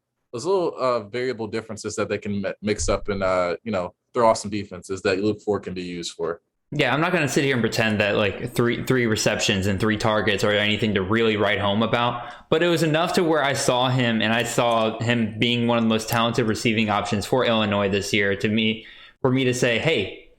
differences that they can mix up and throw off some defenses that Luke Ford can be used for. Yeah, I'm not going to sit here and pretend that like three receptions and 3 targets or anything to really write home about, but it was enough to where I saw him being one of the most talented receiving options for Illinois this year. For me to say, hey,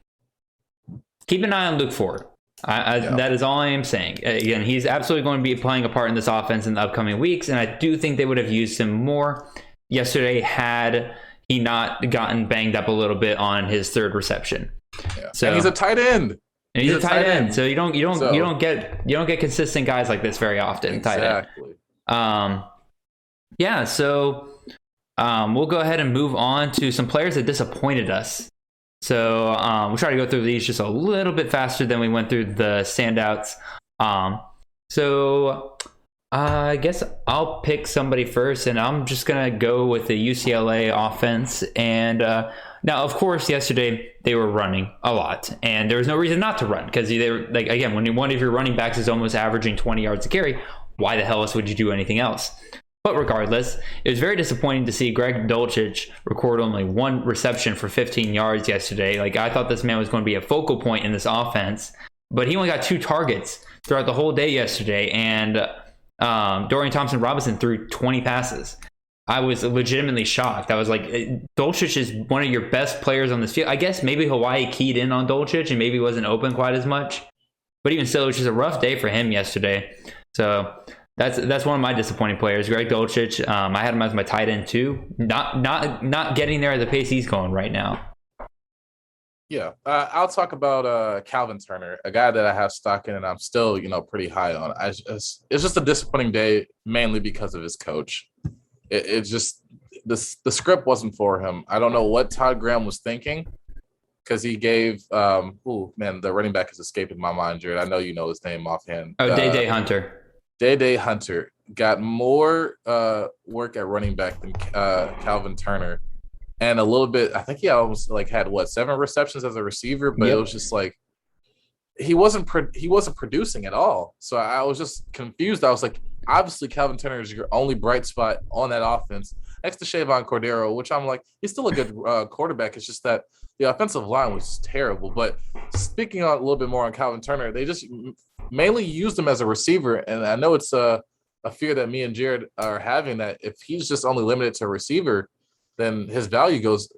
keep an eye on Luke Ford. That is all I am saying. Again, he's absolutely going to be playing a part in this offense in the upcoming weeks, and I do think they would have used him more yesterday had he not gotten banged up a little bit on his 3rd reception. Yeah. So, and he's a tight end. And he's a tight end. So you don't get consistent guys like this very often. Exactly. Tight end. So we'll go ahead and move on to some players that disappointed us. So we'll try to go through these just a little bit faster than we went through the standouts. So I guess I'll pick somebody first, and I'm just going to go with the UCLA offense. And now, of course, yesterday they were running a lot, and there was no reason not to run because they were like, again, when one of your running backs is almost averaging 20 yards a carry, why the hell else would you do anything else? But regardless, it was very disappointing to see Greg Dulcich record only 1 reception for 15 yards yesterday. Like, I thought this man was going to be a focal point in this offense, but he only got 2 targets throughout the whole day yesterday, and Dorian Thompson-Robinson threw 20 passes. I was legitimately shocked. I was like, Dulcich is one of your best players on this field. I guess maybe Hawaii keyed in on Dulcich and maybe wasn't open quite as much, but even still, it was just a rough day for him yesterday. So that's one of my disappointing players, Greg Dulcich. I had him as my tight end too. Not getting there at the pace he's going right now. Yeah, I'll talk about Calvin Turner, a guy that I have stock in and I'm still, pretty high on. It's just a disappointing day, mainly because of his coach. It just the script wasn't for him. I don't know what Todd Graham was thinking, because he gave the running back is escaping my mind, Jared. I know you know his name offhand. DDay Hunter. DDay Hunter got more work at running back than Calvin Turner, and a little bit. I think he almost had 7 receptions as a receiver, but It was just like he wasn't producing at all. So I was just confused. I was like, obviously Calvin Turner is your only bright spot on that offense, next to Cordero, which I'm like, he's still a good quarterback. It's just that the offensive line was just terrible. But speaking a little bit more on Calvin Turner, they just mainly used him as a receiver, and I know it's a fear that me and Jared are having, that if he's just only limited to a receiver, then his value goes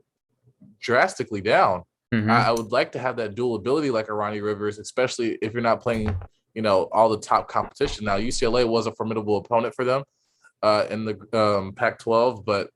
drastically down. I would like to have that dual ability like a Ronnie Rivers, especially if you're not playing, all the top competition. Now, UCLA was a formidable opponent for them in the Pac-12, but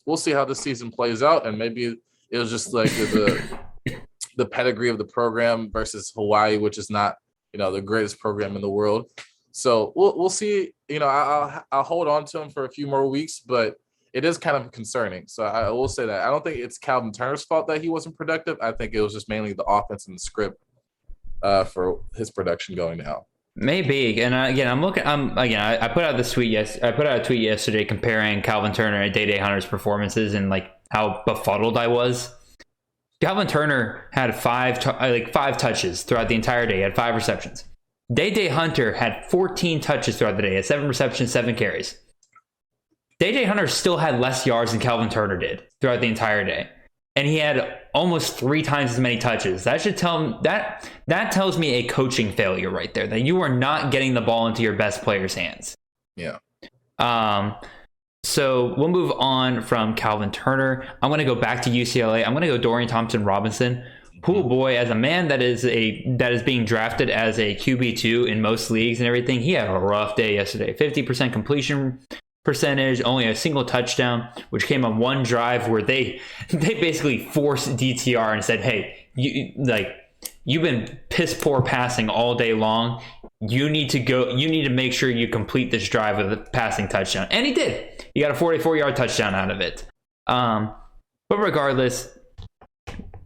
we'll see how the season plays out, and maybe it was just like the pedigree of the program versus Hawaii, which is not, the greatest program in the world. So we'll see. I'll hold on to him for a few more weeks, but it is kind of concerning. So I will say that I don't think it's Calvin Turner's fault that he wasn't productive. I think it was just mainly the offense and the script for his production going down. Maybe. And again, I put out this tweet. I put out a tweet yesterday comparing Calvin Turner and DDay Hunter's performances and like how befuddled I was. Calvin Turner had 5 touches throughout the entire day. He had 5 receptions. DDay Hunter had 14 touches throughout the day. He had 7 receptions, 7 carries. DDay Hunter still had less yards than Calvin Turner did throughout the entire day, and he had almost 3 times as many touches. That should tell that tells me a coaching failure right there, that you are not getting the ball into your best player's hands. Yeah. So we'll move on from Calvin Turner. I'm going to go back to UCLA. I'm going to go Dorian Thompson-Robinson. Pool boy, as a man that is being drafted as a QB2 in most leagues and everything, he had a rough day yesterday. 50% completion percentage, only a single touchdown, which came on one drive where they basically forced DTR and said, hey, you've been piss poor passing all day long. You need to make sure you complete this drive with a passing touchdown. And he did. He got a 44-yard touchdown out of it. But regardless,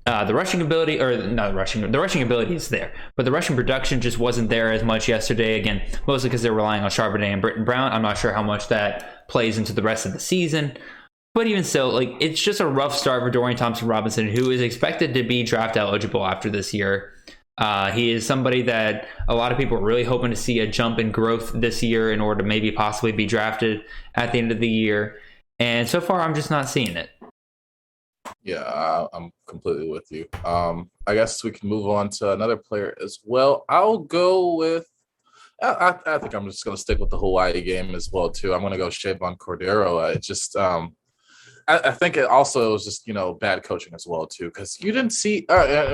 the rushing ability is there, but the rushing production just wasn't there as much yesterday. Again, mostly because they're relying on Charbonnet and Britton Brown. I'm not sure how much that plays into the rest of the season. But even still, it's just a rough start for Dorian Thompson-Robinson, who is expected to be draft eligible after this year. He is somebody that a lot of people are really hoping to see a jump in growth this year in order to maybe possibly be drafted at the end of the year. And so far, I'm just not seeing it. Yeah, I'm completely with you. I guess we can move on to another player as well. I'll go with I think I'm just going to stick with the Hawaii game as well, too. I'm going to go Shavon Cordero. I think it also was just, bad coaching as well, too, because you didn't see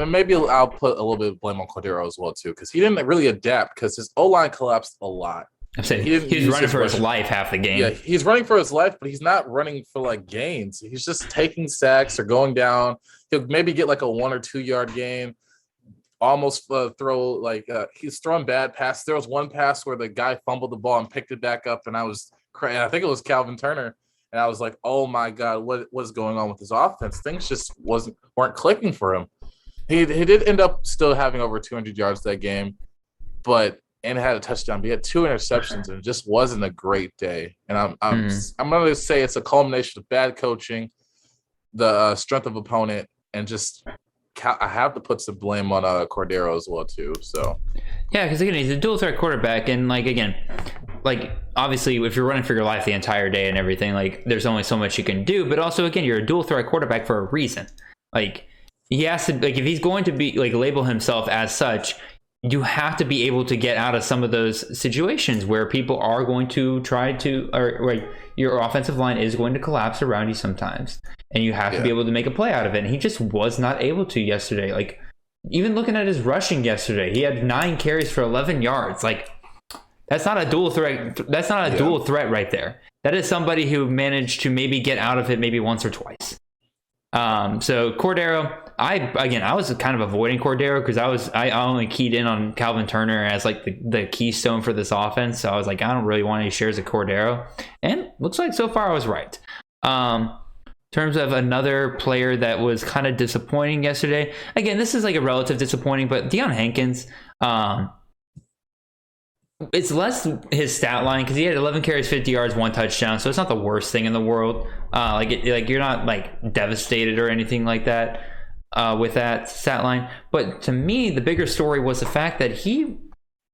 maybe I'll put a little bit of blame on Cordero as well, too, because he didn't really adapt because his O-line collapsed a lot. I'm saying he's running for his life half the game. Yeah, he's running for his life, but he's not running for gains. He's just taking sacks or going down. He'll maybe get a 1 or 2 yard gain. Almost throw he's throwing bad passes. There was one pass where the guy fumbled the ball and picked it back up, and I was crying. I think it was Calvin Turner, and I was like, "Oh my God, what's going on with his offense?" Things just weren't clicking for him. He did end up still having over 200 yards that game, and had a touchdown. But he had 2 interceptions, and it just wasn't a great day. And I'm going to say it's a culmination of bad coaching, the strength of opponent, and just I have to put some blame on Cordero as well too. So yeah, because again, he's a dual threat quarterback, and obviously, if you're running for your life the entire day and everything, there's only so much you can do. But also, again, you're a dual threat quarterback for a reason. He has to if he's going to be label himself as such, you have to be able to get out of some of those situations where people are going to try to, or your offensive line is going to collapse around you sometimes, and you have to be able to make a play out of it. And he just was not able to yesterday. Even looking at his rushing yesterday, he had 9 carries for 11 yards. That's not a dual threat. That's not a dual threat right there. That is somebody who managed to maybe get out of it maybe once or twice. So Cordero, I was kind of avoiding Cordero because I only keyed in on Calvin Turner as the keystone for this offense. So I was like, I don't really want any shares of Cordero, and looks like so far I was right. In terms of another player that was kind of disappointing yesterday, again, this is a relative disappointing, but Deion Hankins, it's less his stat line because he had 11 carries, 50 yards, 1 touchdown. So it's not the worst thing in the world. You're not devastated or anything like that with that stat line. But to me, the bigger story was the fact that he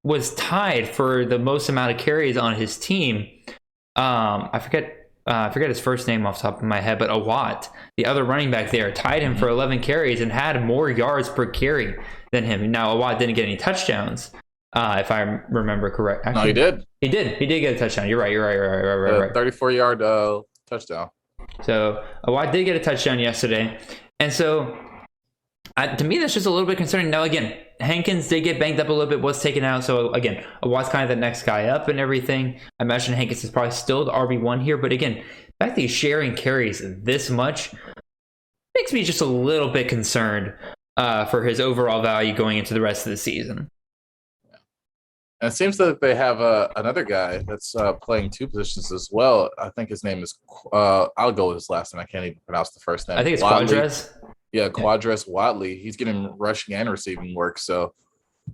was tied for the most amount of carries on his team. I forget his first name off the top of my head, but Awat, the other running back there, tied him for 11 carries and had more yards per carry than him. Now Awat didn't get any touchdowns. If I remember correct. Actually, no, he did. He did get a touchdown. You're right. 34-yard touchdown. So Awad did get a touchdown yesterday. And so to me, that's just a little bit concerning. Now, again, Hankins did get banged up a little bit, was taken out. So again, Awad's kind of the next guy up and everything. I imagine Hankins is probably still the RB1 here. But again, the fact that he's sharing carries this much makes me just a little bit concerned for his overall value going into the rest of the season. And it seems that they have another guy that's playing 2 positions as well. I think his name is I'll go with his last name. I can't even pronounce the first name. I think it's Quadres. Yeah, Quadres Watley. He's getting rushing and receiving work. So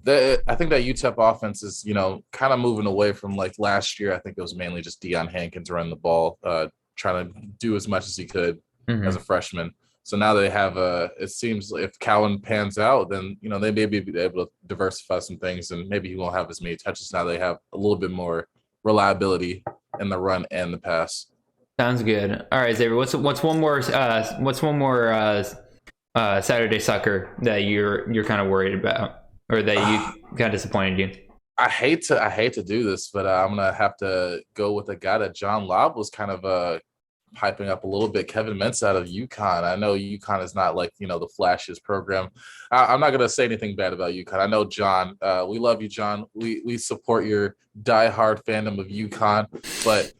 I think that UTEP offense is, kind of moving away from last year. I think it was mainly just Deion Hankins running the ball, trying to do as much as he could as a freshman. So now they have it seems if Cowan pans out, then, they may be able to diversify some things, and maybe he won't have as many touches. Now they have a little bit more reliability in the run and the pass. Sounds good. All right, Xavier, what's one more Saturday sucker that you're kind of worried about, or that you kind of disappointed you? I hate to do this, but I'm gonna have to go with a guy that John Lobb was kind of hyping up a little bit. Kevin Mintz out of UConn. I know UConn is not the flashiest program. I'm not going to say anything bad about UConn. I know John. We love you, John. We support your diehard fandom of UConn, but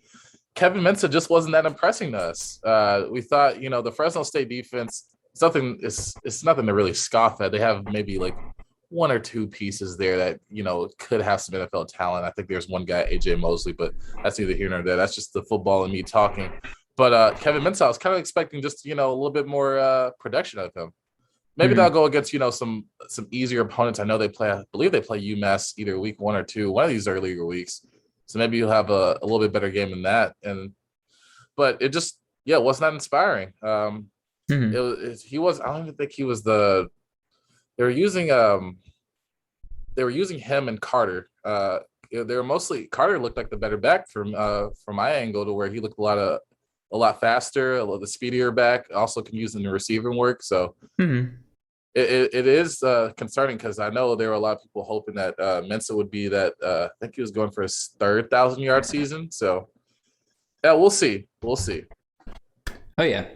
Kevin Mintz just wasn't that impressing to us. We thought, the Fresno State defense, it's nothing to really scoff at. They have maybe one or two pieces there that, could have some NFL talent. I think there's one guy, AJ Mosley, but that's neither here nor there. That's just the football and me talking. But Kevin Mensah, I was kind of expecting just, a little bit more production of him. Maybe they'll go against, some easier opponents. I believe they play UMass either week 1 or 2, one of these earlier weeks. So maybe you'll have a little bit better game than that. But it just, was not inspiring. I don't even think he was they were using him and Carter. They were mostly, Carter looked like the better back from my angle, to where he looked a lot faster, the speedier back, also can use in the receiving work. So it is concerning, because I know there were a lot of people hoping that Mensah would be that. I think he was going for his third 1,000-yard season. So yeah, we'll see. Oh yeah.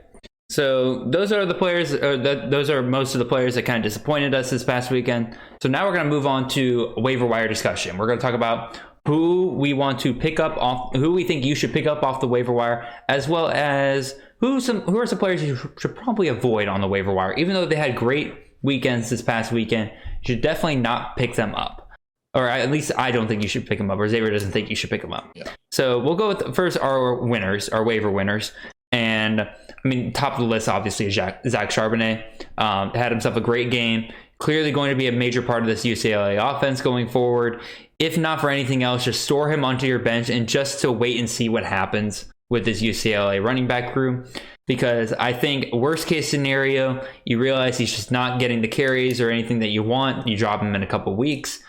So those are the players, those are most of the players that kind of disappointed us this past weekend. So now we're going to move on to a waiver wire discussion. We're going to talk about who we want to pick up off, who we think you should pick up off the waiver wire, as well as who are some players you should probably avoid on the waiver wire. Even though they had great weekends this past weekend, you should definitely not pick them up. Or at least I don't think you should pick them up, or Xavier doesn't think you should pick them up. Yeah. So we'll go with first our winners, our waiver winners. And I mean, top of the list, obviously, is Zach Charbonnet. Had himself a great game. Clearly going to be a major part of this UCLA offense going forward. If not for anything else, just store him onto your bench and just to wait and see what happens with this UCLA running back crew. Because I think worst case scenario, you realize he's just not getting the carries or anything that you want. You drop him in a couple weeks.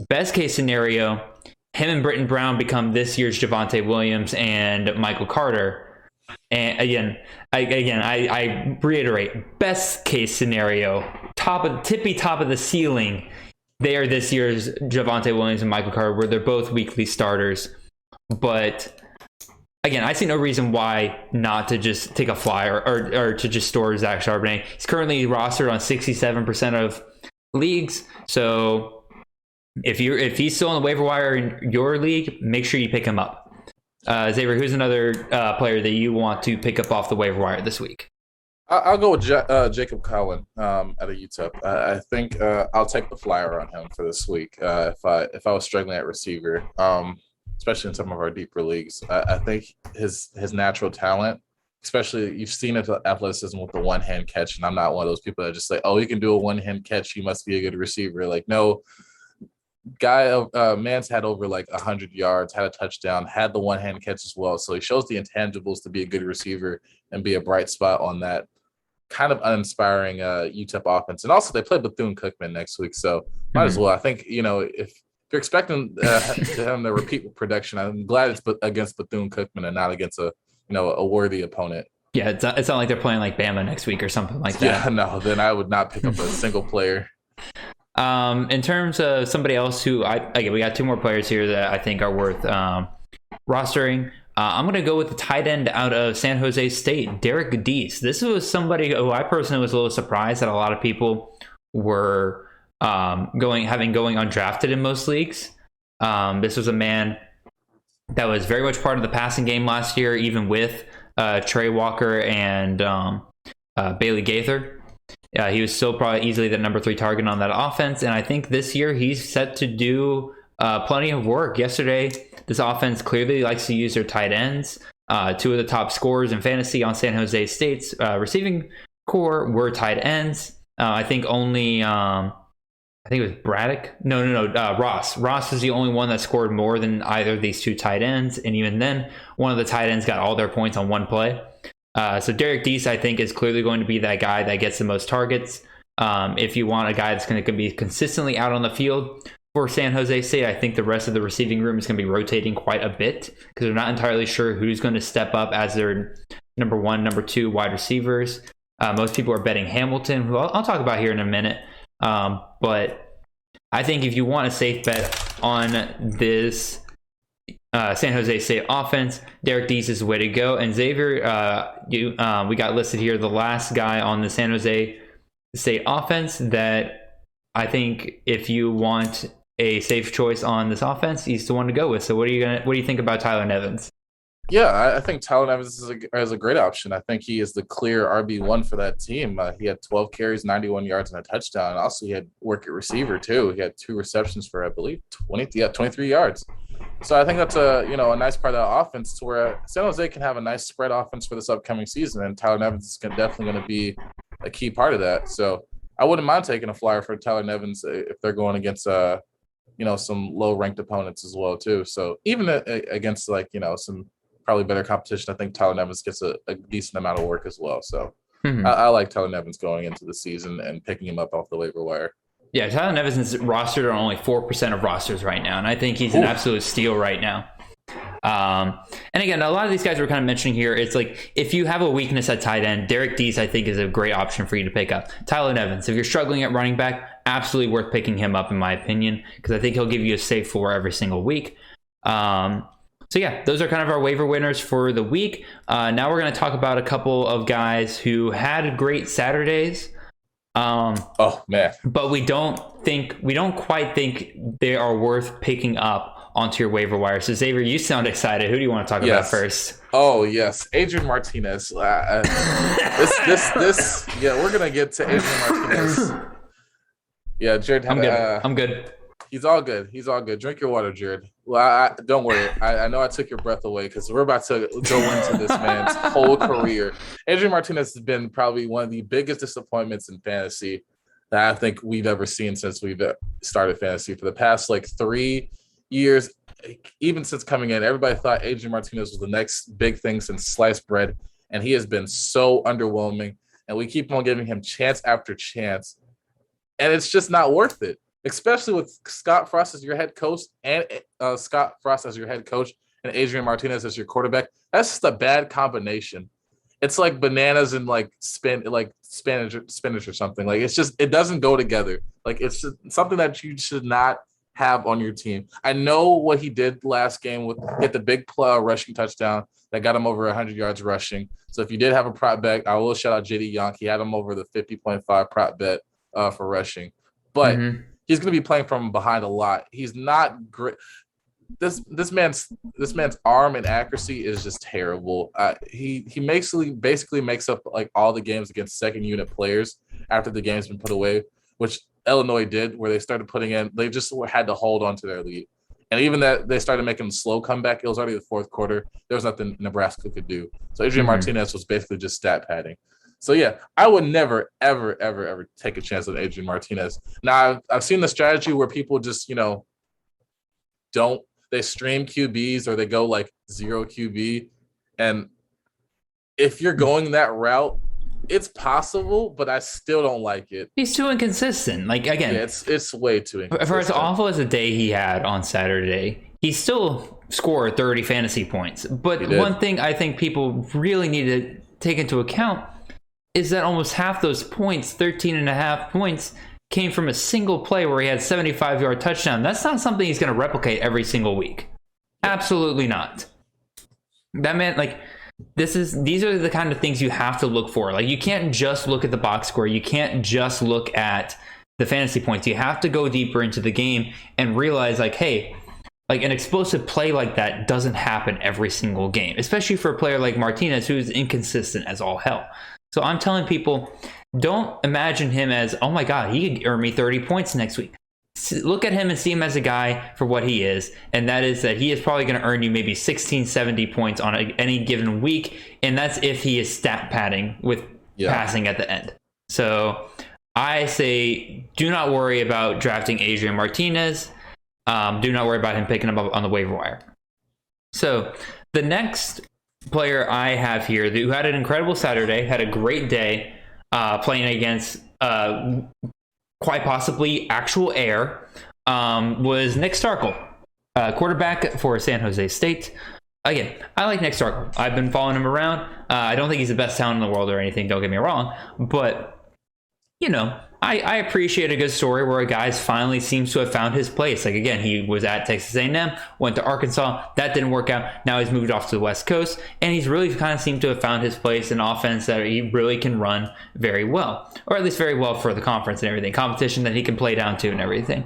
Best case scenario, him and Britton Brown become this year's Javonte Williams and Michael Carter. And again, I reiterate, best case scenario, tippy top of the ceiling, they are this year's Javonte Williams and Michael Carter, where they're both weekly starters. But again, I see no reason why not to just take a flyer or to just store Zach Charbonnet. He's currently rostered on 67% of leagues. So if he's still on the waiver wire in your league, make sure you pick him up. Xavier, who's another player that you want to pick up off the waiver wire this week? I'll go with Jacob Cowan out of UTEP. I think I'll take the flyer on him for this week. If I was struggling at receiver, especially in some of our deeper leagues, I think his natural talent, especially you've seen his athleticism with the one-hand catch, and I'm not one of those people that just say, "Oh, he can do a one-hand catch, he must be a good receiver." Like, no. Man's had over 100 yards, had a touchdown, had the one-hand catch as well. So he shows the intangibles to be a good receiver and be a bright spot on that kind of uninspiring UTEP offense. And also they play Bethune-Cookman next week, so might as well. I think, if you're expecting him to repeat production, I'm glad it's against Bethune-Cookman and not against a worthy opponent. Yeah, it's not like they're playing Bama next week or something like that. Yeah, no, then I would not pick up a single player. In terms of somebody else who we got two more players here that I think are worth rostering. I'm going to go with the tight end out of San Jose State, Derek Deese. This was somebody who I personally was a little surprised that a lot of people were going undrafted in most leagues. This was a man that was very much part of the passing game last year, even with Trey Walker and Bailey Gaither. He was still probably easily the number 3 target on that offense. And I think this year he's set to do plenty of work. Yesterday, this offense clearly likes to use their tight ends. 2 of the top scorers in fantasy on San Jose State's receiving core were tight ends. I think only, I think it was Braddock. No, Ross. Ross is the only one that scored more than either of these 2 tight ends. And even then, one of the tight ends got all their points on one play. So Derek Deese, I think, is clearly going to be that guy that gets the most targets. If you want a guy that's going to be consistently out on the field for San Jose State, I think the rest of the receiving room is going to be rotating quite a bit because they're not entirely sure who's going to step up as their number 1, number 2 wide receivers. Most people are betting Hamilton, who I'll talk about here in a minute. But I think if you want a safe bet on this San Jose State offense, Derek Deese is the way to go. And Xavier, we got listed here the last guy on the San Jose State offense that I think if you want a safe choice on this offense, he's the one to go with. So what do you think about Tyler Nevins? Yeah, I think Tyler Evans is a great option. I think he is the clear RB1 for that team. He had 12 carries, 91 yards, and a touchdown. Also, he had work at receiver too. He had 2 receptions for, I believe, 23 yards. So I think that's a nice part of the offense to where San Jose can have a nice spread offense for this upcoming season, and Tyler Evans is definitely going to be a key part of that. So I wouldn't mind taking a flyer for Tyler Evans if they're going against some low ranked opponents as well too. So even against some probably better competition, I think Tyler Nevins gets a decent amount of work as well. So I like Tyler Nevins going into the season and picking him up off the waiver wire. Yeah, Tyler Nevins is rostered on only 4% of rosters right now, and I think he's an absolute steal right now. And again, a lot of these guys we're kind of mentioning here, it's like if you have a weakness at tight end, Derek Deese I think is a great option for you to pick up. Tyler Nevins, if you're struggling at running back, absolutely worth picking him up in my opinion, because I think he'll give you a safe floor every single week. So yeah, those are kind of our waiver winners for the week. Now we're going to talk about a couple of guys who had great Saturdays. Oh man! But we don't quite think they are worth picking up onto your waiver wire. So Xavier, you sound excited. Who do you want to talk about first? Oh yes, Adrian Martinez. Yeah, we're gonna get to Adrian Martinez. Yeah, Jared. I'm good. He's all good. Drink your water, Jared. Well, don't worry. I know I took your breath away because we're about to go into this man's whole career. Adrian Martinez has been probably one of the biggest disappointments in fantasy that I think we've ever seen since we've started fantasy. For the past 3 years, even since coming in, everybody thought Adrian Martinez was the next big thing since sliced bread, and he has been so underwhelming. And we keep on giving him chance after chance, and it's just not worth it. Especially with Scott Frost as your head coach and Adrian Martinez as your quarterback. That's just a bad combination. It's like bananas and spinach or something. It doesn't go together. It's just something that you should not have on your team. I know what he did last game with hit the big rushing touchdown that got him over 100 yards rushing. So if you did have a prop bet, I will shout out JD Yonk. He had him over the 50.5 prop bet for rushing. But he's going to be playing from behind a lot. He's not great. This man's arm and accuracy is just terrible. He basically makes up all the games against second unit players after the game's been put away, which Illinois did, where they started putting in. They just had to hold on to their lead, and even that they started making a slow comeback. It was already the fourth quarter. There was nothing Nebraska could do. So Adrian Martinez was basically just stat padding. So yeah, I would never, ever, ever, ever take a chance on Adrian Martinez. Now I've seen the strategy where people just they stream QBs or they go 0 QB, and if you're going that route, it's possible, but I still don't like it. He's too inconsistent. It's way too inconsistent. For as awful as the day he had on Saturday, he still scored 30 fantasy points. But one thing I think people really need to take into account is that almost half those points, 13.5 points, came from a single play where he had 75-yard touchdown. That's not something he's going to replicate every single week. Absolutely not. That man, these are the kind of things you have to look for. You can't just look at the box score. You can't just look at the fantasy points. You have to go deeper into the game and realize, hey, an explosive play like that doesn't happen every single game, especially for a player like Martinez, who's inconsistent as all hell. So I'm telling people, don't imagine him as, oh my God, he could earn me 30 points next week. Look at him and see him as a guy for what he is. And that is that he is probably going to earn you maybe 16, 70 points on any given week. And that's if he is stat padding with passing at the end. So I say, do not worry about drafting Adrian Martinez. Do not worry about him picking him up on the waiver wire. So the next player I have here who had an incredible Saturday, had a great day playing against quite possibly actual air, was Nick Starkel, quarterback for San Jose State. Again, I like Nick Starkel. I've been following him around. I don't think he's the best talent in the world or anything, don't get me wrong, but I appreciate a good story where a guy finally seems to have found his place. Again, he was at Texas A&M, went to Arkansas. That didn't work out. Now he's moved off to the West Coast, and he's really kind of seemed to have found his place in offense that he really can run very well, or at least very well for the conference and everything, competition that he can play down to and everything.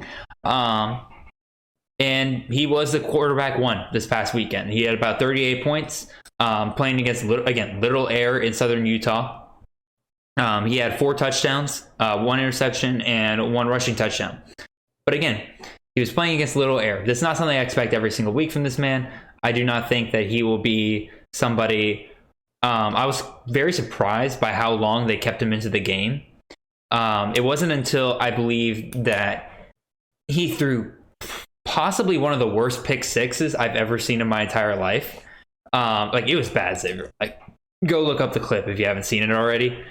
And he was the quarterback one this past weekend. He had about 38 points playing against, Little Air in Southern Utah. He had 4 touchdowns, 1 interception, and 1 rushing touchdown. But again, he was playing against Little Air. That's not something I expect every single week from this man. I do not think that he will be somebody. I was very surprised by how long they kept him into the game. It wasn't until I believe that he threw possibly one of the worst pick sixes I've ever seen in my entire life. It was bad, Xavier. Go look up the clip if you haven't seen it already.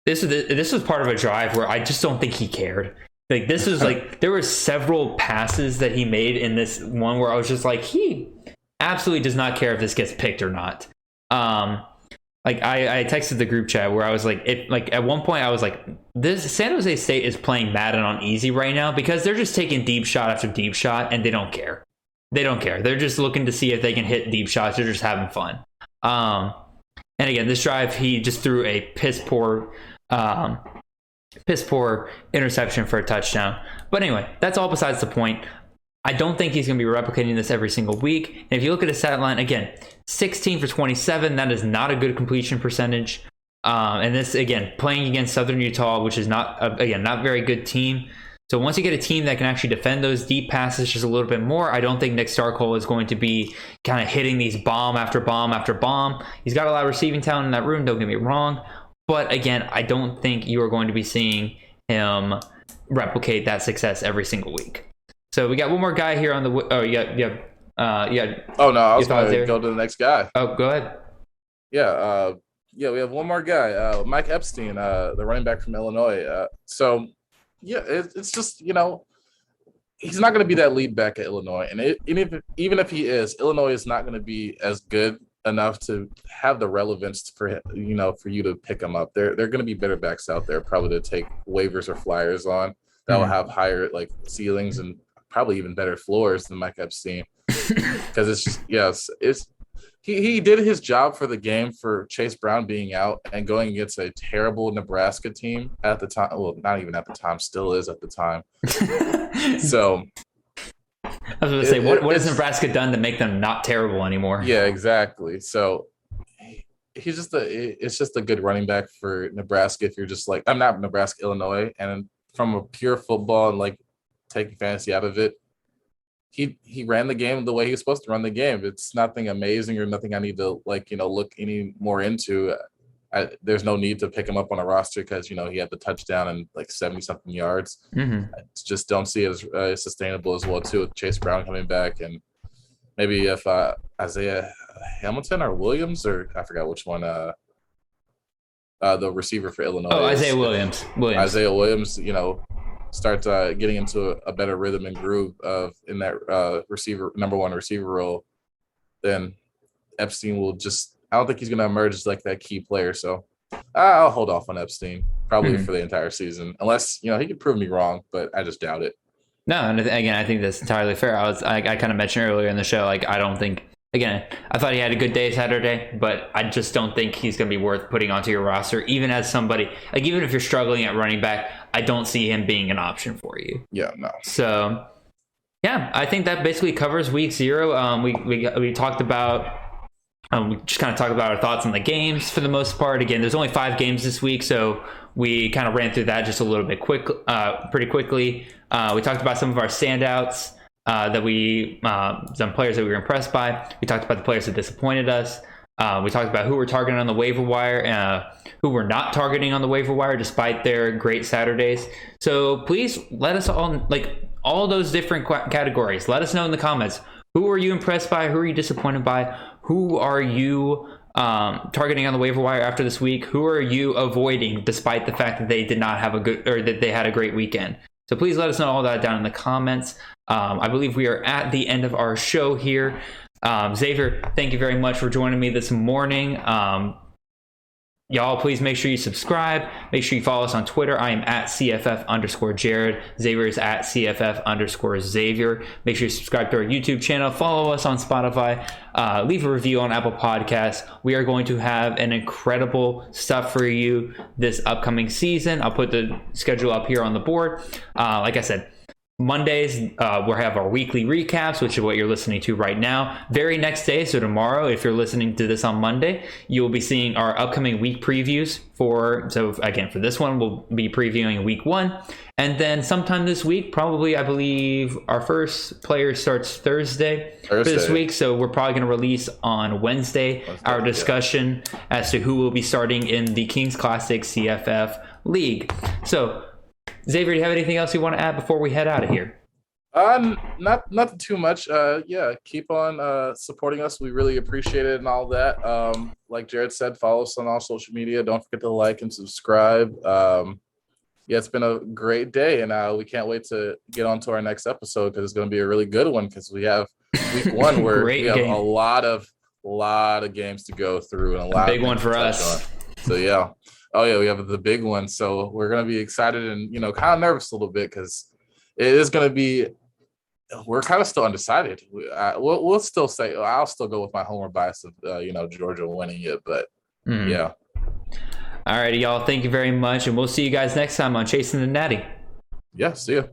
This was part of a drive where I just don't think he cared. This was there were several passes that he made in this one where I was just like, he absolutely does not care if this gets picked or not. I texted the group chat where I was at one point I was like, this San Jose State is playing Madden on easy right now because they're just taking deep shot after deep shot and they don't care. They're just looking to see if they can hit deep shots. They're just having fun. And again, this drive, he just threw a piss poor interception for a touchdown. But anyway, that's all besides the point. I don't think he's going to be replicating this every single week. And if you look at his stat line, again, 16 for 27, that is not a good completion percentage. And this, again, playing against Southern Utah, which is not a very good team. So once you get a team that can actually defend those deep passes just a little bit more, I don't think Nick Starkel is going to be kind of hitting these bomb after bomb after bomb. He's got a lot of receiving talent in that room, don't get me wrong. But again, I don't think you are going to be seeing him replicate that success every single week. So we got one more guy here on the. Oh, yeah. Oh no, I was going to go to the next guy. Oh, go ahead. Yeah, we have one more guy, Mike Epstein, the running back from Illinois. It's just he's not going to be that lead back at Illinois, and even if he is, Illinois is not going to be as good enough to have the relevance for you to pick him up. There are going to be better backs out there, probably to take waivers or flyers on that will have higher ceilings and probably even better floors than Mike Epstein. Because he did his job for the game for Chase Brown being out and going against a terrible Nebraska team at the time. Well, not even at the time, still is at the time. So I was going to say, what has Nebraska done to make them not terrible anymore? Yeah, exactly. So it's just a good running back for Nebraska. If you're just I'm not Nebraska, Illinois, and from a pure football and taking fantasy out of it, he ran the game the way he was supposed to run the game. It's nothing amazing or nothing I need to look any more into. There's no need to pick him up on a roster because he had the touchdown and 70-something yards. Mm-hmm. I just don't see it as sustainable as well too, with Chase Brown coming back, and maybe if Isaiah Hamilton or Williams, or I forgot which one, the receiver for Illinois. Oh, Isaiah Williams. Isaiah Williams, start getting into a better rhythm and groove in that number one receiver role, then Epstein will just – I don't think he's going to emerge as that key player. So I'll hold off on Epstein probably for the entire season, unless, he could prove me wrong, but I just doubt it. No, and again, I think that's entirely fair. I kind of mentioned earlier in the show, I don't think – again, I thought he had a good day Saturday, but I just don't think he's going to be worth putting onto your roster, even as somebody – even if you're struggling at running back, I don't see him being an option for you. Yeah, no. So, yeah, I think that basically covers week 0. We talked about we just kind of talked about our thoughts on the games for the most part. Again, there's only 5 games this week, so we kind of ran through that just a little bit pretty quickly. We talked about some of our standouts some players that we were impressed by. We talked about the players that disappointed us. We talked about who we're targeting on the waiver wire, who we're not targeting on the waiver wire despite their great Saturdays. So please let us all those different categories. Let us know in the comments. Who are you impressed by? Who are you disappointed by? Who are you targeting on the waiver wire after this week? Who are you avoiding despite the fact that they did not have that they had a great weekend? So please let us know all that down in the comments. I believe we are at the end of our show here. Xavier, thank you very much for joining me this morning. Y'all, please make sure you subscribe. Make sure you follow us on Twitter. I am at CFF_Jared. Xavier is at CFF_Xavier. Make sure you subscribe to our YouTube channel. Follow us on Spotify. Leave a review on Apple Podcasts. We are going to have an incredible stuff for you this upcoming season. I'll put the schedule up here on the board. Like I said, Mondays, we'll have our weekly recaps, which is what you're listening to right now. Very next day, so tomorrow, if you're listening to this on Monday, you'll be seeing our upcoming week previews for this one, we'll be previewing week 1. And then sometime this week, probably, I believe, our first player starts Thursday for this week. So we're probably going to release on Wednesday our discussion as to who will be starting in the Kings Classic CFF League. So, Xavier, do you have anything else you want to add before we head out of here? Not too much. Keep on supporting us. We really appreciate it and all that. Like Jared said, follow us on all social media. Don't forget to like and subscribe. It's been a great day, and we can't wait to get on to our next episode because it's going to be a really good one because we have week 1 where we have a lot of games to go through and a lot big one for us. So yeah. Oh yeah, we have the big one. So we're going to be excited and kind of nervous a little bit because it is going to be. We're kind of still undecided. We'll still say I'll still go with my homer bias of Georgia winning it, but yeah. All righty, y'all. Thank you very much, and we'll see you guys next time on Chasing the Natty. Yeah, see ya.